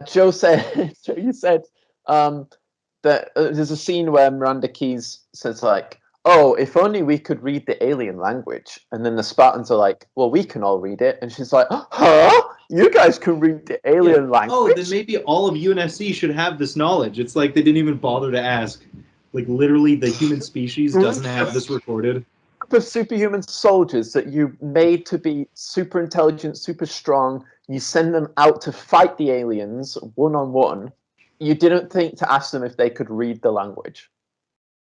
Joe said, Joe, you said that there's a scene where Miranda Keys says like, "Oh, if only we could read the alien language," and then the Spartans are like, "Well, we can all read it," and she's like, "Huh? You guys can read the alien language?" Oh, then maybe all of UNSC should have this knowledge. It's like they didn't even bother to ask. Like literally, the human species doesn't have this recorded. Of superhuman soldiers that you made to be super intelligent, super strong. You send them out to fight the aliens one on one. You didn't think to ask them if they could read the language,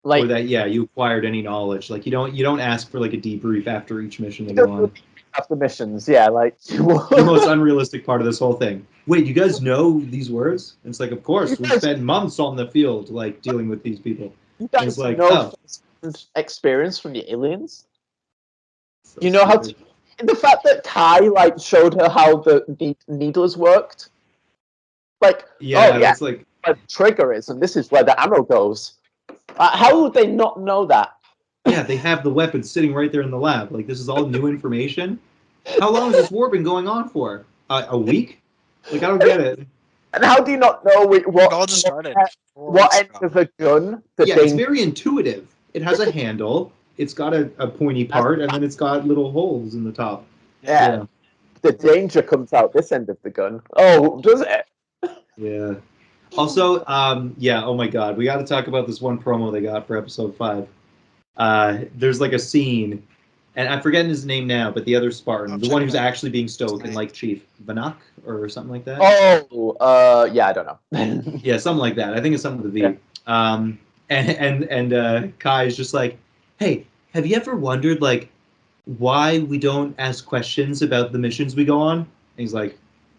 like Or that you acquired any knowledge. Like you don't ask for like a debrief after each mission they go on. after missions. Yeah, like The most unrealistic part of this whole thing. Wait, you guys know these words? And it's like, of course, we spent months on the field like dealing with these people. You And it's guys like, know oh, first-hand experience from the aliens. so You know how to. stupid. The fact that Kai like showed her how the needles worked, like Yeah, oh yeah, that's like where the trigger is, and this is where the ammo goes. How would they not know that? yeah, they have the weapon sitting right there in the lab. Like this is all new information. How long has this war been going on for? A week? Like I don't get it. And how do you not know It all just started. 4 what weeks end ago. of a gun? The Yeah, it's danger. very intuitive. It has a handle. It's got a pointy part, and then it's got little holes in the top. Yeah. The danger comes out this end of the gun. Oh, does it? Yeah. Also, yeah. Oh my God, we got to talk about this one promo they got for episode 5. There's like a scene, and I'm forgetting his name now, but the other Spartan, Oh, the one who's check it out. actually being stoic and like Chief Vanak or something like that. Oh, yeah, I don't know. Yeah, something like that. I think it's something with a V. Yeah. And Kai is just like, hey, have you ever wondered like why we don't ask questions about the missions we go on? And he's like,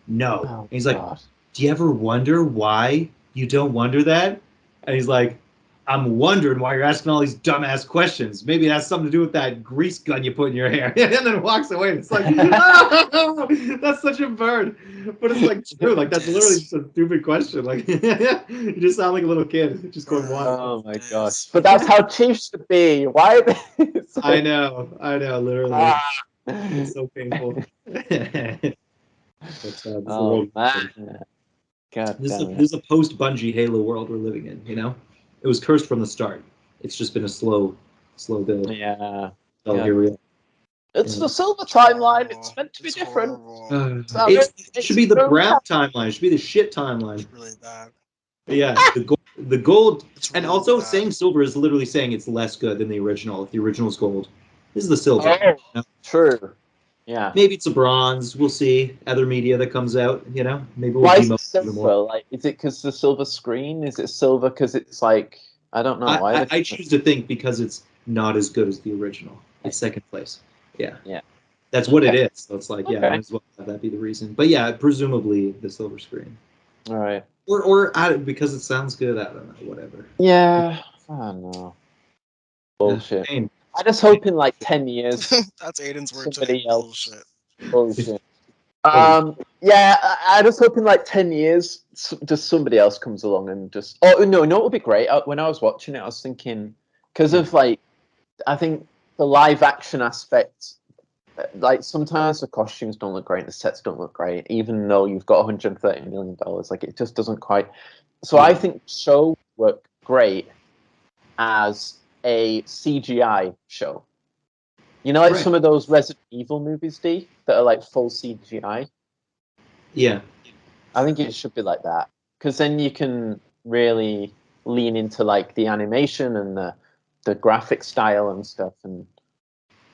no. Oh, And he's like, God. do you ever wonder why you don't wonder that? And he's like, I'm wondering why you're asking all these dumbass questions. Maybe it has something to do with that grease gun you put in your hair. And then walks away. It's like, oh, that's such a bird. But it's like true. Like that's literally just a stupid question. Like you just sound like a little kid just going wild. Oh my gosh! But that's how Chiefs should be. Why? I know, literally. It's so painful. This is the world. Man. God This damn it. is a post Bungie Halo world we're living in. You know, it was cursed from the start. It's just been a slow build. Yeah. So Yeah. here we are. It's the silver timeline. It's meant to be different. So It should be the brown timeline. It should be the shit timeline. It's really bad. But yeah, the gold, It's and really also bad. saying silver is literally saying it's less good than the original. If the original's gold, this is the silver. Oh, You know? true. Yeah. Maybe it's a bronze. We'll see. Other media that comes out, you know, maybe we'll Why is it demote even more. silver? Like, is it because the silver screen? Is it silver because it's like I don't know. I choose to think because it's not as good as the original. It's second place. Yeah. Yeah. That's what it is. So it's like, yeah, Okay. might as well have that be the reason. But yeah, presumably the silver screen. All right. Or because it sounds good. I don't know. Whatever. Yeah. I don't know. Bullshit. Pain. I just hope in like 10 years That's Aiden's word somebody today. else. Bullshit. Bullshit. Yeah, I just hope in like 10 years just somebody else comes along and just no, it would be great. When I was watching it, I was thinking because of like I think the live action aspect, like sometimes the costumes don't look great, the sets don't look great, even though you've got $130 million. Like it just doesn't quite. So I think the show worked great as a CGI show. You know, like some of those Resident Evil movies, that are like full CGI. Yeah. I think it should be like that because then you can really lean into like the animation and the graphic style and stuff, and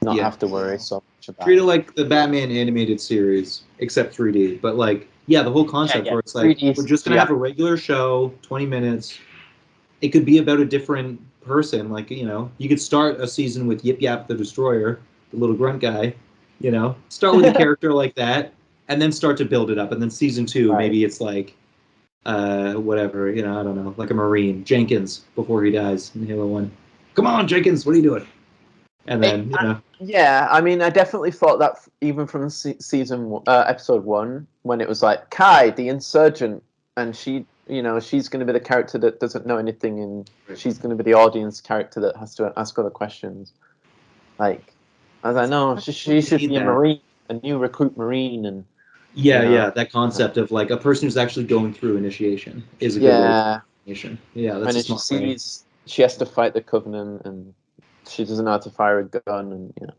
not have to worry so much about treat it like the Batman animated series, except 3D. But like, yeah, the whole concept where it's like 3D, we're just gonna have a regular show, 20 minutes. It could be about a different person. Like, you know, you could start a season with Yip Yap the Destroyer, the little grunt guy. You know, start with a character like that, and then start to build it up. And then season 2, maybe it's like, whatever. You know, I don't know, like a Marine, Jenkins, before he dies in Halo 1. Come on, Jenkins, what are you doing? And then, you know. Yeah, I mean, I definitely thought that even from episode 1, when it was like Kai, the insurgent, and she, you know, she's going to be the character that doesn't know anything, and she's going to be the audience character that has to ask all the questions. Like, I was like, no, she should be a Marine, a new recruit Marine, and that concept of like a person who's actually going through initiation is a good way to initiation. Yeah, that's a smart way. She has to fight the Covenant, and she doesn't know how to fire a gun, and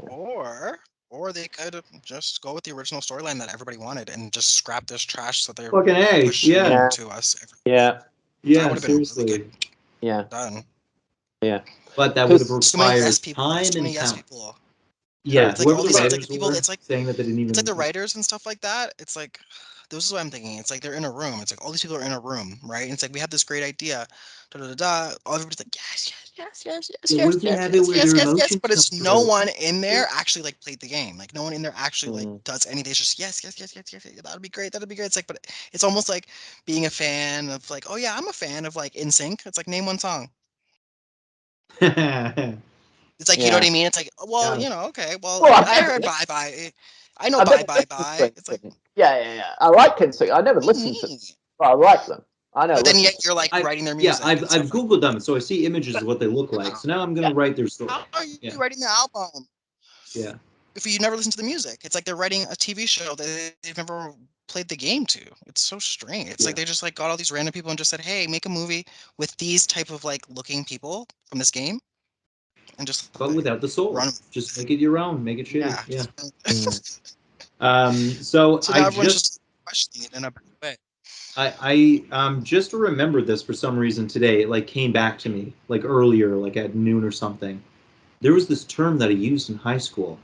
Or they could just go with the original storyline that everybody wanted and just scrap this trash that they're fucking pushing to us. Seriously. Really done. Yeah. But that would have required time and yes talent. people. Yeah, it's like whoever all the these writers people. were It's like saying that they didn't even. It's like the writers and stuff like that. It's like this is what I'm thinking. It's like they're in a room. It's like all these people are in a room, right? And it's like we have this great idea. Da da da da. All everybody's like yes. But it's no one in there actually like played the game. Like no one in there actually like does anything. It's just yes. That'd be great. It's like, but it's almost like being a fan of like, oh yeah, I'm a fan of like NSYNC. It's like name one song. It's like, you know what I mean? It's like, well, you know, okay. Well, I heard Bye Bye. I know Bye Bye Bye. It's like, yeah. I like NSYNC. I never listened to them, but I like them. I know. But then yet you're like writing their music. Yeah, I've Googled them, so I see images of what they look like. So now I'm gonna write their story. How are you writing the album? Yeah. If you never listen to the music, it's like they're writing a TV show that they've never played the game to. It's so strange. It's like they just like got all these random people and just said, hey, make a movie with these type of like looking people from this game. And just but without the soul, just make it your own, make it shitty. So now everyone's just questioning it in a bad way. I just remembered this for some reason today. It like came back to me like earlier, like at noon or something. There was this term that I used in high school,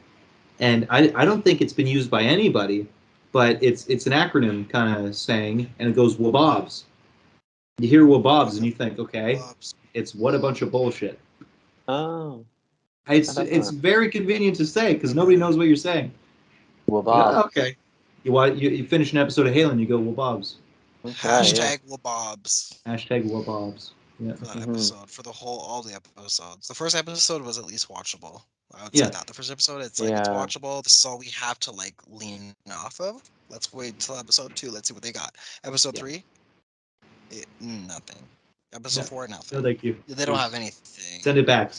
and I don't think it's been used by anybody, but it's an acronym kind of saying, and it goes wabobs. You hear wabobs and you think, okay, it's what a bunch of bullshit. Oh. It's very convenient to say because nobody knows what you're saying. Wabobs. Okay. You finish an episode of Halo and you go wabobs. Hashtag wabobs. Hashtag wabobs. Yeah. For that episode, for all the episodes. The first episode was at least watchable. I would say that. The first episode, it's like, it's watchable. This is all we have to like lean off of. Let's wait till episode 2. Let's see what they got. Episode 3, nothing. Episode 4, nothing. No, thank you. They don't have anything. Send it back.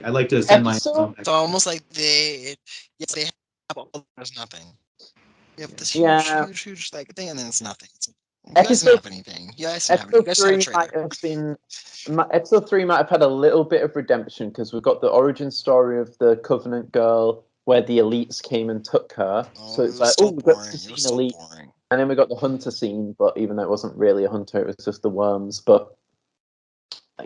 I like to send my. It's almost like they have there's nothing. You have this huge like thing, and then it's nothing. You guys don't have anything. You guys don't have anything. You guys have a trailer. Episode 3 might have had a little bit of redemption because we've got the origin story of the Covenant girl where the elites came and took her. So it's like, we've got the scene elite. And then we got the hunter scene, but even though it wasn't really a hunter, it was just the worms. But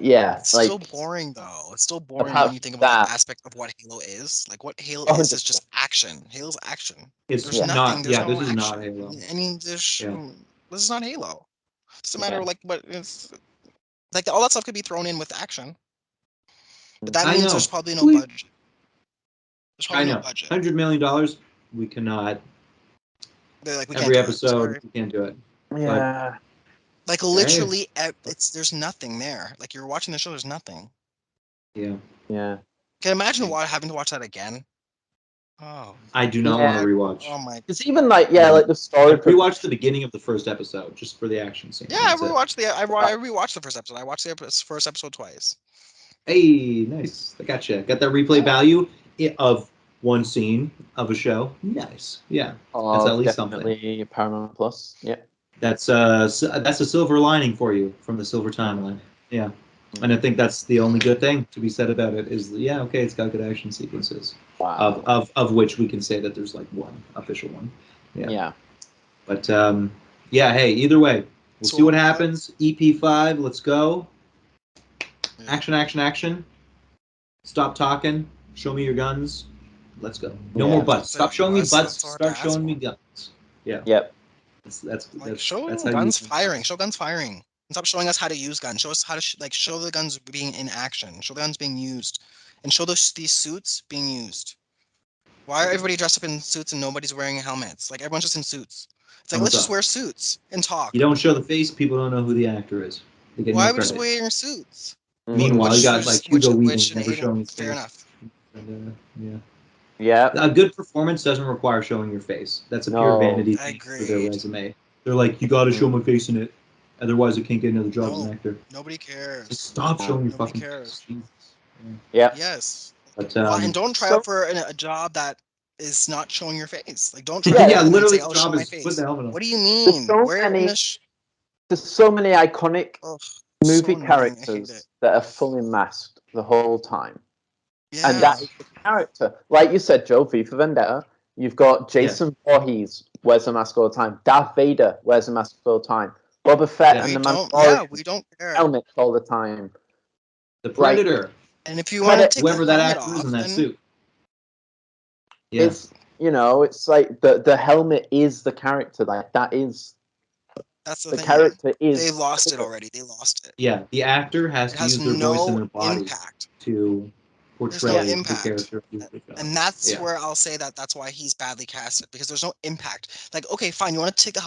yeah, it's still boring though. It's still boring when you think about the aspect of what Halo is. Like what Halo is just action. Halo's action. There's nothing. This is not Halo. I mean, this is not Halo. It's a matter of like what it's like. All that stuff could be thrown in with action, but that means there's probably no budget. There's probably no budget. $100 million. We cannot. Like every episode, we can't do it. Yeah. But, like literally, there's nothing there. Like you're watching the show, there's nothing. Yeah. Yeah. Can you imagine having to watch that again? Oh. I do not want to rewatch. Oh my. It's even like like the story. Rewatch the beginning of the first episode just for the action scene. Yeah, I rewatched the first episode. I watched the first episode twice. Hey, nice. I gotcha. Got that replay value of one scene of a show. Nice. Yeah. That's at least something. Paramount Plus. Yeah. That's a silver lining for you from the silver timeline. Yeah. And I think that's the only good thing to be said about it is, okay, it's got good action sequences. Wow. Of which we can say that there's like one official one. Yeah. Yeah. But hey, either way, We'll see what happens. EP5, let's go. Action, action, action. Stop talking. Show me your guns. Let's go. No more butts. Stop showing me butts. Start showing me guns. Yeah. Yep. Show that's how guns firing. Show guns firing. And stop showing us how to use guns. Show us how to show the guns being in action. Show the guns being used, and show these suits being used. Why are everybody dressed up in suits and nobody's wearing helmets? Like everyone's just in suits. It's like let's just wear suits and talk. You don't show the face, people don't know who the actor is. Why are we just wearing suits? Meanwhile, you got like Hugo Weaving never showing his face. Fair enough. And, yeah. Yeah. A good performance doesn't require showing your face. That's a pure vanity thing for their resume. They're like, you got to show my face in it, otherwise I can't get another job as an actor. Nobody cares. Just stop showing your fucking face. Yeah. Yes. But, and don't try out for a job that is not showing your face. Like don't try. Literally, say, the job is put the helmet on. What do you mean? There's so many iconic movie characters that are fully masked the whole time. Yeah. And that is the character. Like you said, Joe, V for Vendetta, you've got Jason Voorhees wears a mask all the time. Darth Vader wears a mask all the time. Boba Fett and the Mandalorian we don't care. Helmets all the time. The Predator. Like, and if you want to take whoever that actor is in that suit. Yeah. It's, it's like the helmet is the character. Like that is... That's the thing. Character is. They lost it already. They lost it. Yeah, the actor has to use their voice and their body to portray the character. And that's where I'll say that's why he's badly casted, because there's no impact. Like, okay, fine, you want to take the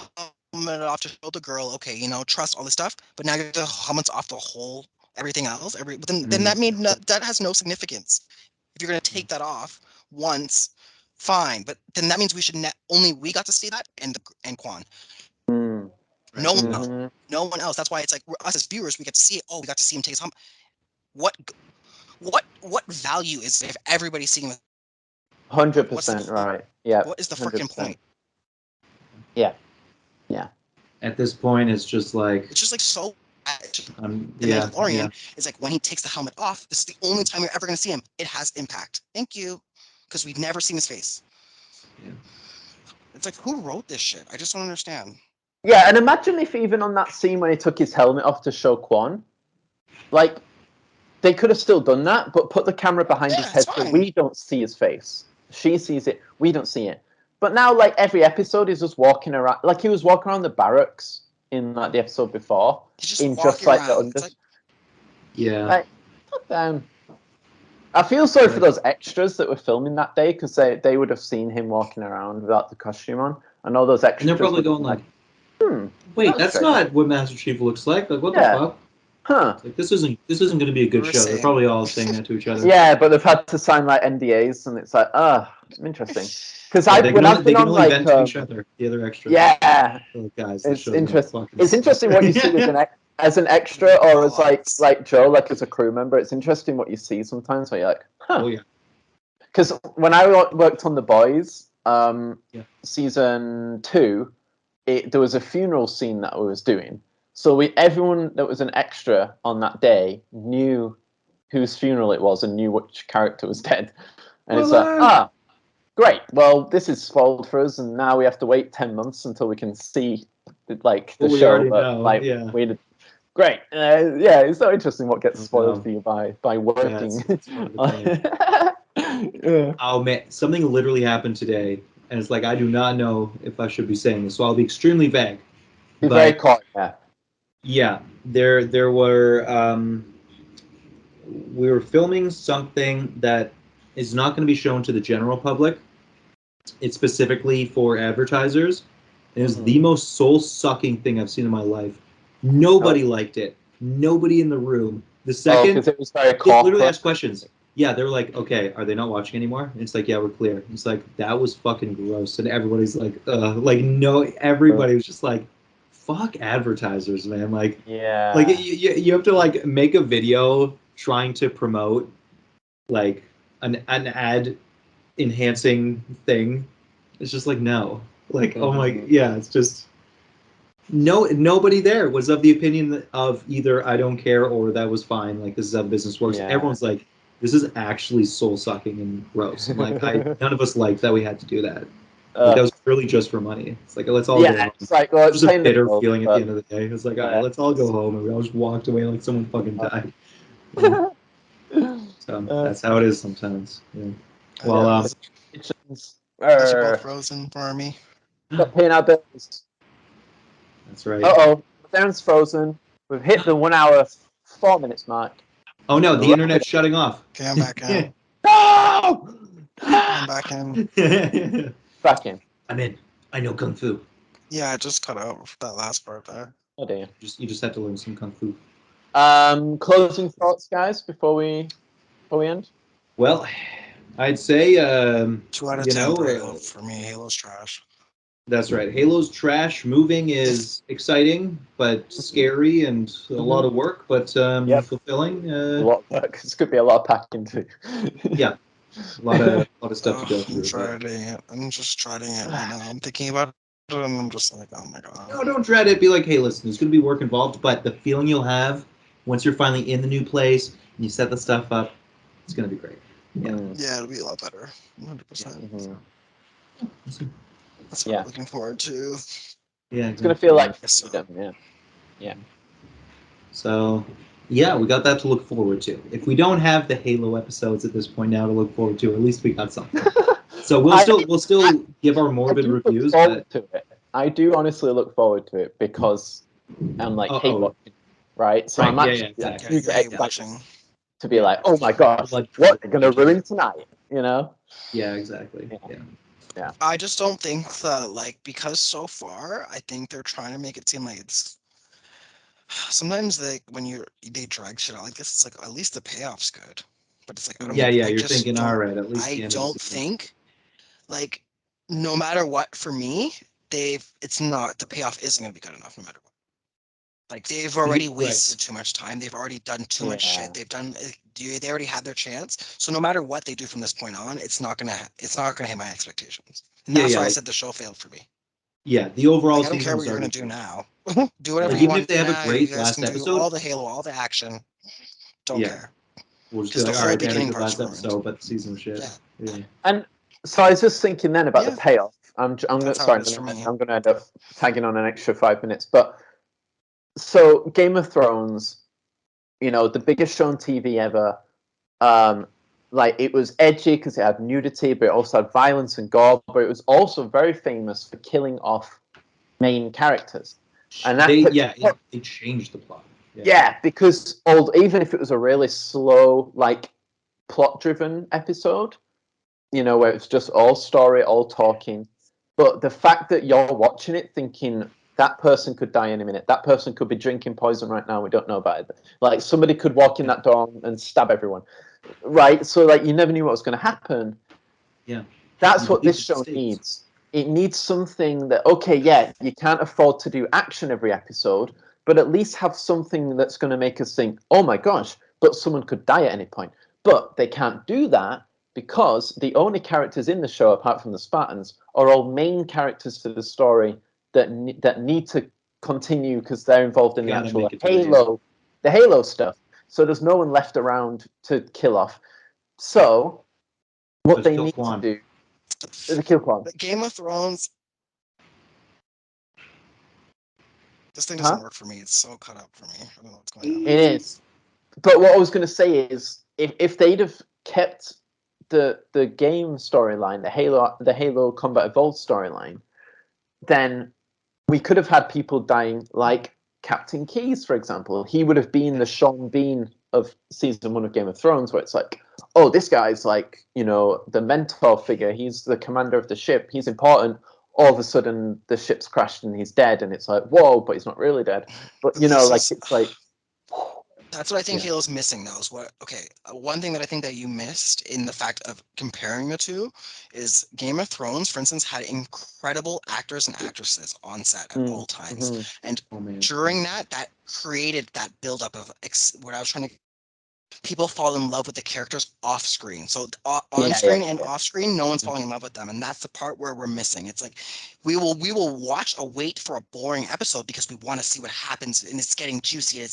helmet off to show the girl, okay, trust all this stuff, but now the helmet's off the whole everything else. Then that has no significance. If you're gonna take that off once, fine, but then that means only we got to see that and Quan. No one else. No one else. That's why it's like us as viewers, we get to see it. Oh, we got to see him take his helmet. What value is if everybody's seeing it? 100% right. Yeah. What is the freaking point? Yeah. Yeah. At this point, it's just like so. The Mandalorian is like when he takes the helmet off. This is the only time you're ever going to see him. It has impact. Thank you, because we've never seen his face. Yeah. It's like, who wrote this shit? I just don't understand. Yeah, and imagine if even on that scene when he took his helmet off to show Quan, like, they could have still done that, but put the camera behind his head so we don't see his face. She sees it, we don't see it. But now, like, every episode is just walking around, like he was walking around the barracks in like the episode before. Yeah. Like, damn. I feel sorry for those extras that were filming that day, because they would have seen him walking around without the costume on. I know those extras. And they're probably going like, wait, that's not what Master Chief looks like. Like, what the fuck? Huh? Like, this isn't going to be a good show. They're probably all saying that to each other. Yeah, but they've had to sign like NDAs, and it's like, interesting. Because they can only vent to each other, the other extras. Yeah, guys, it's interesting. It's interesting what you see as an extra, or as like Joe, like as a crew member. It's interesting what you see sometimes where you're like, huh. Oh yeah. Because when I worked on The Boys, season 2, there was a funeral scene that I was doing. So everyone that was an extra on that day knew whose funeral it was and knew which character was dead. And it's like, great. Well, this is spoiled for us, and now we have to wait 10 months until we can see the show. But great. It's so interesting what gets spoiled for you by working. Oh man, something literally happened today, and it's like I do not know if I should be saying this, so I'll be extremely vague. Be very quiet. Yeah. Yeah, there were we were filming something that is not going to be shown to the general public. It's specifically for advertisers. It was the most soul-sucking thing I've seen in my life. Nobody liked it. Nobody in the room. The second, because it was very they literally asked questions. Yeah, they were like, okay, are they not watching anymore? And it's like, yeah, we're clear. It's like, that was fucking gross. And everybody's like, everybody was just like, fuck advertisers, man. Like, yeah, like you have to like make a video trying to promote like an ad enhancing thing. It's just like, no, like, oh my, yeah, it's just nobody there was of the opinion of either I don't care or that was fine. Like, this is how the business works. Yeah. Everyone's like, this is actually soul sucking and gross. Like, none of us liked that we had to do that. Like, that was really just for money. It's like, let's all go home. It's like, well, It was it's just a bitter painful, feeling at but- the end of the day. It was like, all right, let's all go home, and we all just walked away like someone fucking died. So that's how it is sometimes. Yeah. Well, Those are both frozen for me. Stop paying our bills. That's right. Uh-oh, Darren's frozen. We've hit the 1 hour, 4 minutes mark. Oh no, the internet's shutting off. Okay, I'm back in. No! I'm back in. Back in. I'm in. I know kung fu. Yeah, I just cut out that last part there. Oh dear. You just have to learn some kung fu. Closing thoughts, guys, before we end. Well, I'd say 2 out of 10 for Halo. For me, Halo's trash. That's right. Halo's trash. Moving is exciting, but scary and a lot of work, but fulfilling. A lot of work. This could be a lot of packing too. Yeah, a lot of stuff to go through. I'm just trying it right now. I'm thinking about it, and I'm just like, oh my god. No, don't dread it. Be like, hey, listen, there's going to be work involved, but the feeling you'll have once you're finally in the new place and you set the stuff up, it's going to be great. Yeah, it'll be a lot better. 100%. Mm-hmm. That's what I'm looking forward to. Yeah, it's gonna feel like freedom. Yeah. So, yeah, we got that to look forward to. If we don't have the Halo episodes at this point now to look forward to, at least we got something. So we'll still give our morbid reviews. I do honestly look forward to it because I'm like hate watching, right? So I'm actually excited to be like, oh my gosh, what they're gonna ruin tonight, you know? Yeah, exactly. Yeah. I just don't think that, like, because so far, I think they're trying to make it seem like it's. Sometimes when they drag shit out like this, it's like at least the payoff's good, but it's like I don't. You're thinking, all right, at least. I don't think, like, no matter what, for me, it's not the payoff isn't gonna be good enough no matter what. Like, they've already wasted too much time. They've already done too much shit. They already had their chance. So no matter what they do from this point on, it's not gonna hit my expectations. And that's why I said the show failed for me. Yeah, the overall. I don't care what you're gonna do now. Do whatever you want. Even if they have a great last episode, all the Halo, all the action. Don't care. We'll just the whole beginning last episode, but the season shit. Yeah. And so I was just thinking then about the payoff. I'm gonna end up tagging on an extra 5 minutes, but. So Game of Thrones, the biggest show on TV ever. Like, it was edgy because it had nudity, but it also had violence and gore. But it was also very famous for killing off main characters. And that it changed the plot. Yeah, because even if it was a really slow, like, plot-driven episode, where it's just all story, all talking, but the fact that you're watching it thinking, that person could die any minute. That person could be drinking poison right now. We don't know about it. Like, somebody could walk in that door and stab everyone, right? So, like, you never knew what was going to happen. Yeah, that's what this show needs. It needs something that, you can't afford to do action every episode, but at least have something that's going to make us think, oh my gosh, but someone could die at any point. But they can't do that because the only characters in the show, apart from the Spartans, are all main characters for the story that need to continue because they're involved in the actual Halo stuff. So there's no one left around to kill off. So what they need to do is kill Quan. Game of Thrones. This thing doesn't work for me. It's so cut up for me. I don't know what's going on. It is. But what I was going to say is, if they'd have kept the game storyline, the Halo Combat Evolved storyline, then we could have had people dying like Captain Keyes, for example. He would have been the Sean Bean of season 1 of Game of Thrones, where it's like, oh, this guy's like, the mentor figure. He's the commander of the ship. He's important. All of a sudden, the ship's crashed and he's dead. And it's like, whoa, but he's not really dead. But, it's like... That's what I think Halo's missing, though. One thing that I think that you missed in the fact of comparing the two is Game of Thrones, for instance, had incredible actors and actresses on set at all times. Mm-hmm. And during that created that buildup of what I was trying to... People fall in love with the characters off screen. So on screen and off screen, no one's falling in love with them. And that's the part where we're missing. It's like we will wait for a boring episode because we want to see what happens and it's getting juicy.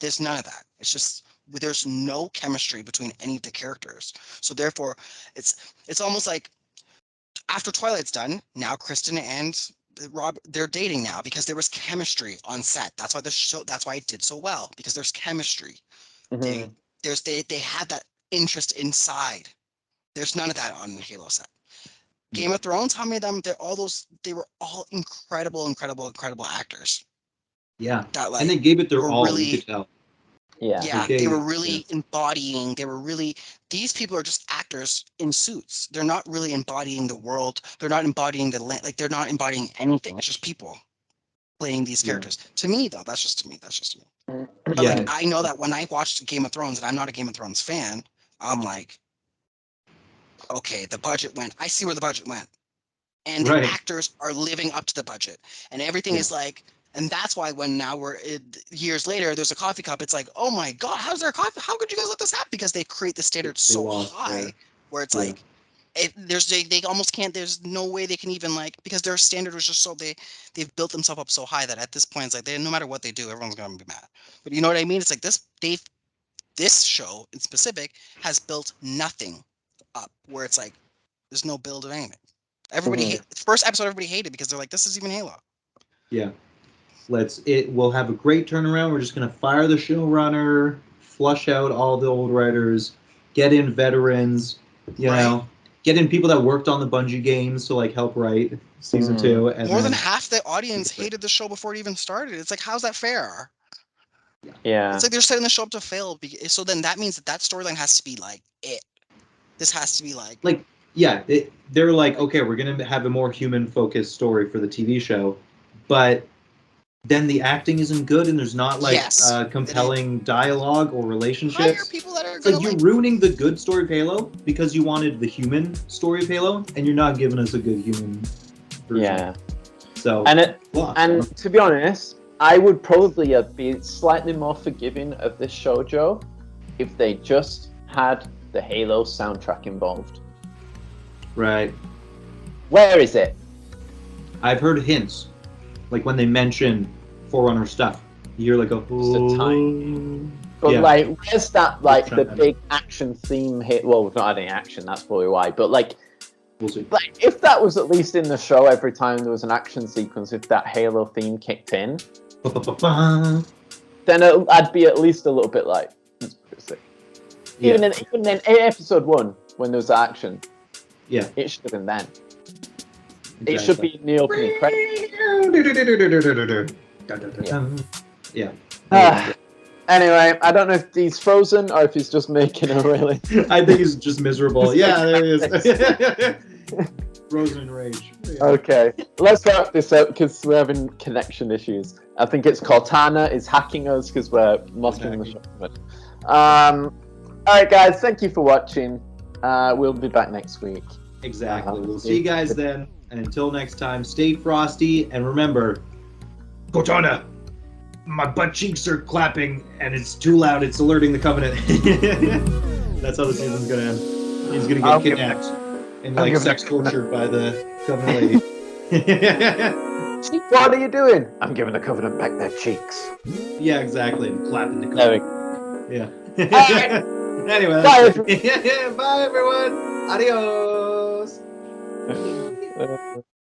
There's none of that. It's just there's no chemistry between any of the characters. So therefore, it's almost like after Twilight's done, now Kristen and Rob, they're dating now because there was chemistry on set. That's why the show. That's why it did so well, because there's chemistry. Mhm. They had that interest inside. There's none of that on the Halo set. Game of Thrones, how many of them? They were all incredible actors. Yeah, That like and they gave it their were all. really, You could tell. yeah, Okay, they were really embodying. They were really. These people are just actors in suits. They're not really embodying the world. They're not embodying the land. Like they're not embodying anything. It's just people playing these Yeah. characters. To me, though, that's just to me. That's just to me. But Yeah. like I know that when I watched Game of Thrones, and I'm not a Game of Thrones fan, I'm like, okay, the budget went. I see where the budget went, and the Right. actors are living up to the budget, and everything Yeah. is like. And that's why when now years later, there's a coffee cup. It's like, oh my god, how's there a coffee? How could you guys let this happen? Because they create the standards They so lost, high, yeah. where it's Yeah. like, they almost can't. There's no way they can even like, because their standard was just so they've built themselves up so high that at this point it's like no matter what they do, everyone's gonna be mad. But you know what I mean? It's like this show in specific has built nothing up, where it's like there's no build of anything. Everybody first episode everybody hated because they're like, this is even Halo. Yeah. We'll have a great turnaround. We're just gonna fire the showrunner, flush out all the old writers, get in veterans, you know, get in people that worked on the Bungie games to like help write season 2. And more than half the audience hated the show before it even started. It's like, how's that fair? Yeah. It's like they're setting the show up to fail. So then that means that storyline has to be like it. This has to be like yeah, they're like, okay, we're gonna have a more human focused story for the TV show, but then the acting isn't good and there's not like compelling dialogue or relationships. Hire people that are it's like you're ruining the good story of Halo because you wanted the human story of Halo and you're not giving us a good human version. Yeah. So and to be honest, I would probably be slightly more forgiving of this shoujo if they just had the Halo soundtrack involved. Right. Where is it? I've heard hints. Like when they mention Forerunner stuff, you hear like a tiny. But like, where's that like the big action theme hit? Well, we've not had any action, that's probably why. But like, we'll see. Like if that was at least in the show every time there was an action sequence, if that Halo theme kicked in, then I'd be at least a little bit like, that's pretty sick. Even in episode 1 when there was action, it should have been then. Exactly. It should be in the opening credits. Anyway, I don't know if he's frozen or if he's just making a really... I think he's just miserable. Yeah, there he is. Frozen in rage. Yeah. Okay, let's wrap this up because we're having connection issues. I think it's Cortana is hacking us because we're mocking the show. Alright guys, thank you for watching. We'll be back next week. Exactly. We'll see you guys then. And until next time, stay frosty. And remember, Cortana, my butt cheeks are clapping and it's too loud. It's alerting the Covenant. That's how the season's going to end. He's going to get kidnapped and like sex tortured by the Covenant lady. What are you doing? I'm giving the Covenant back their cheeks. Yeah, exactly. And clapping the Covenant. Yeah. Anyway. Bye. Bye, everyone. Adios.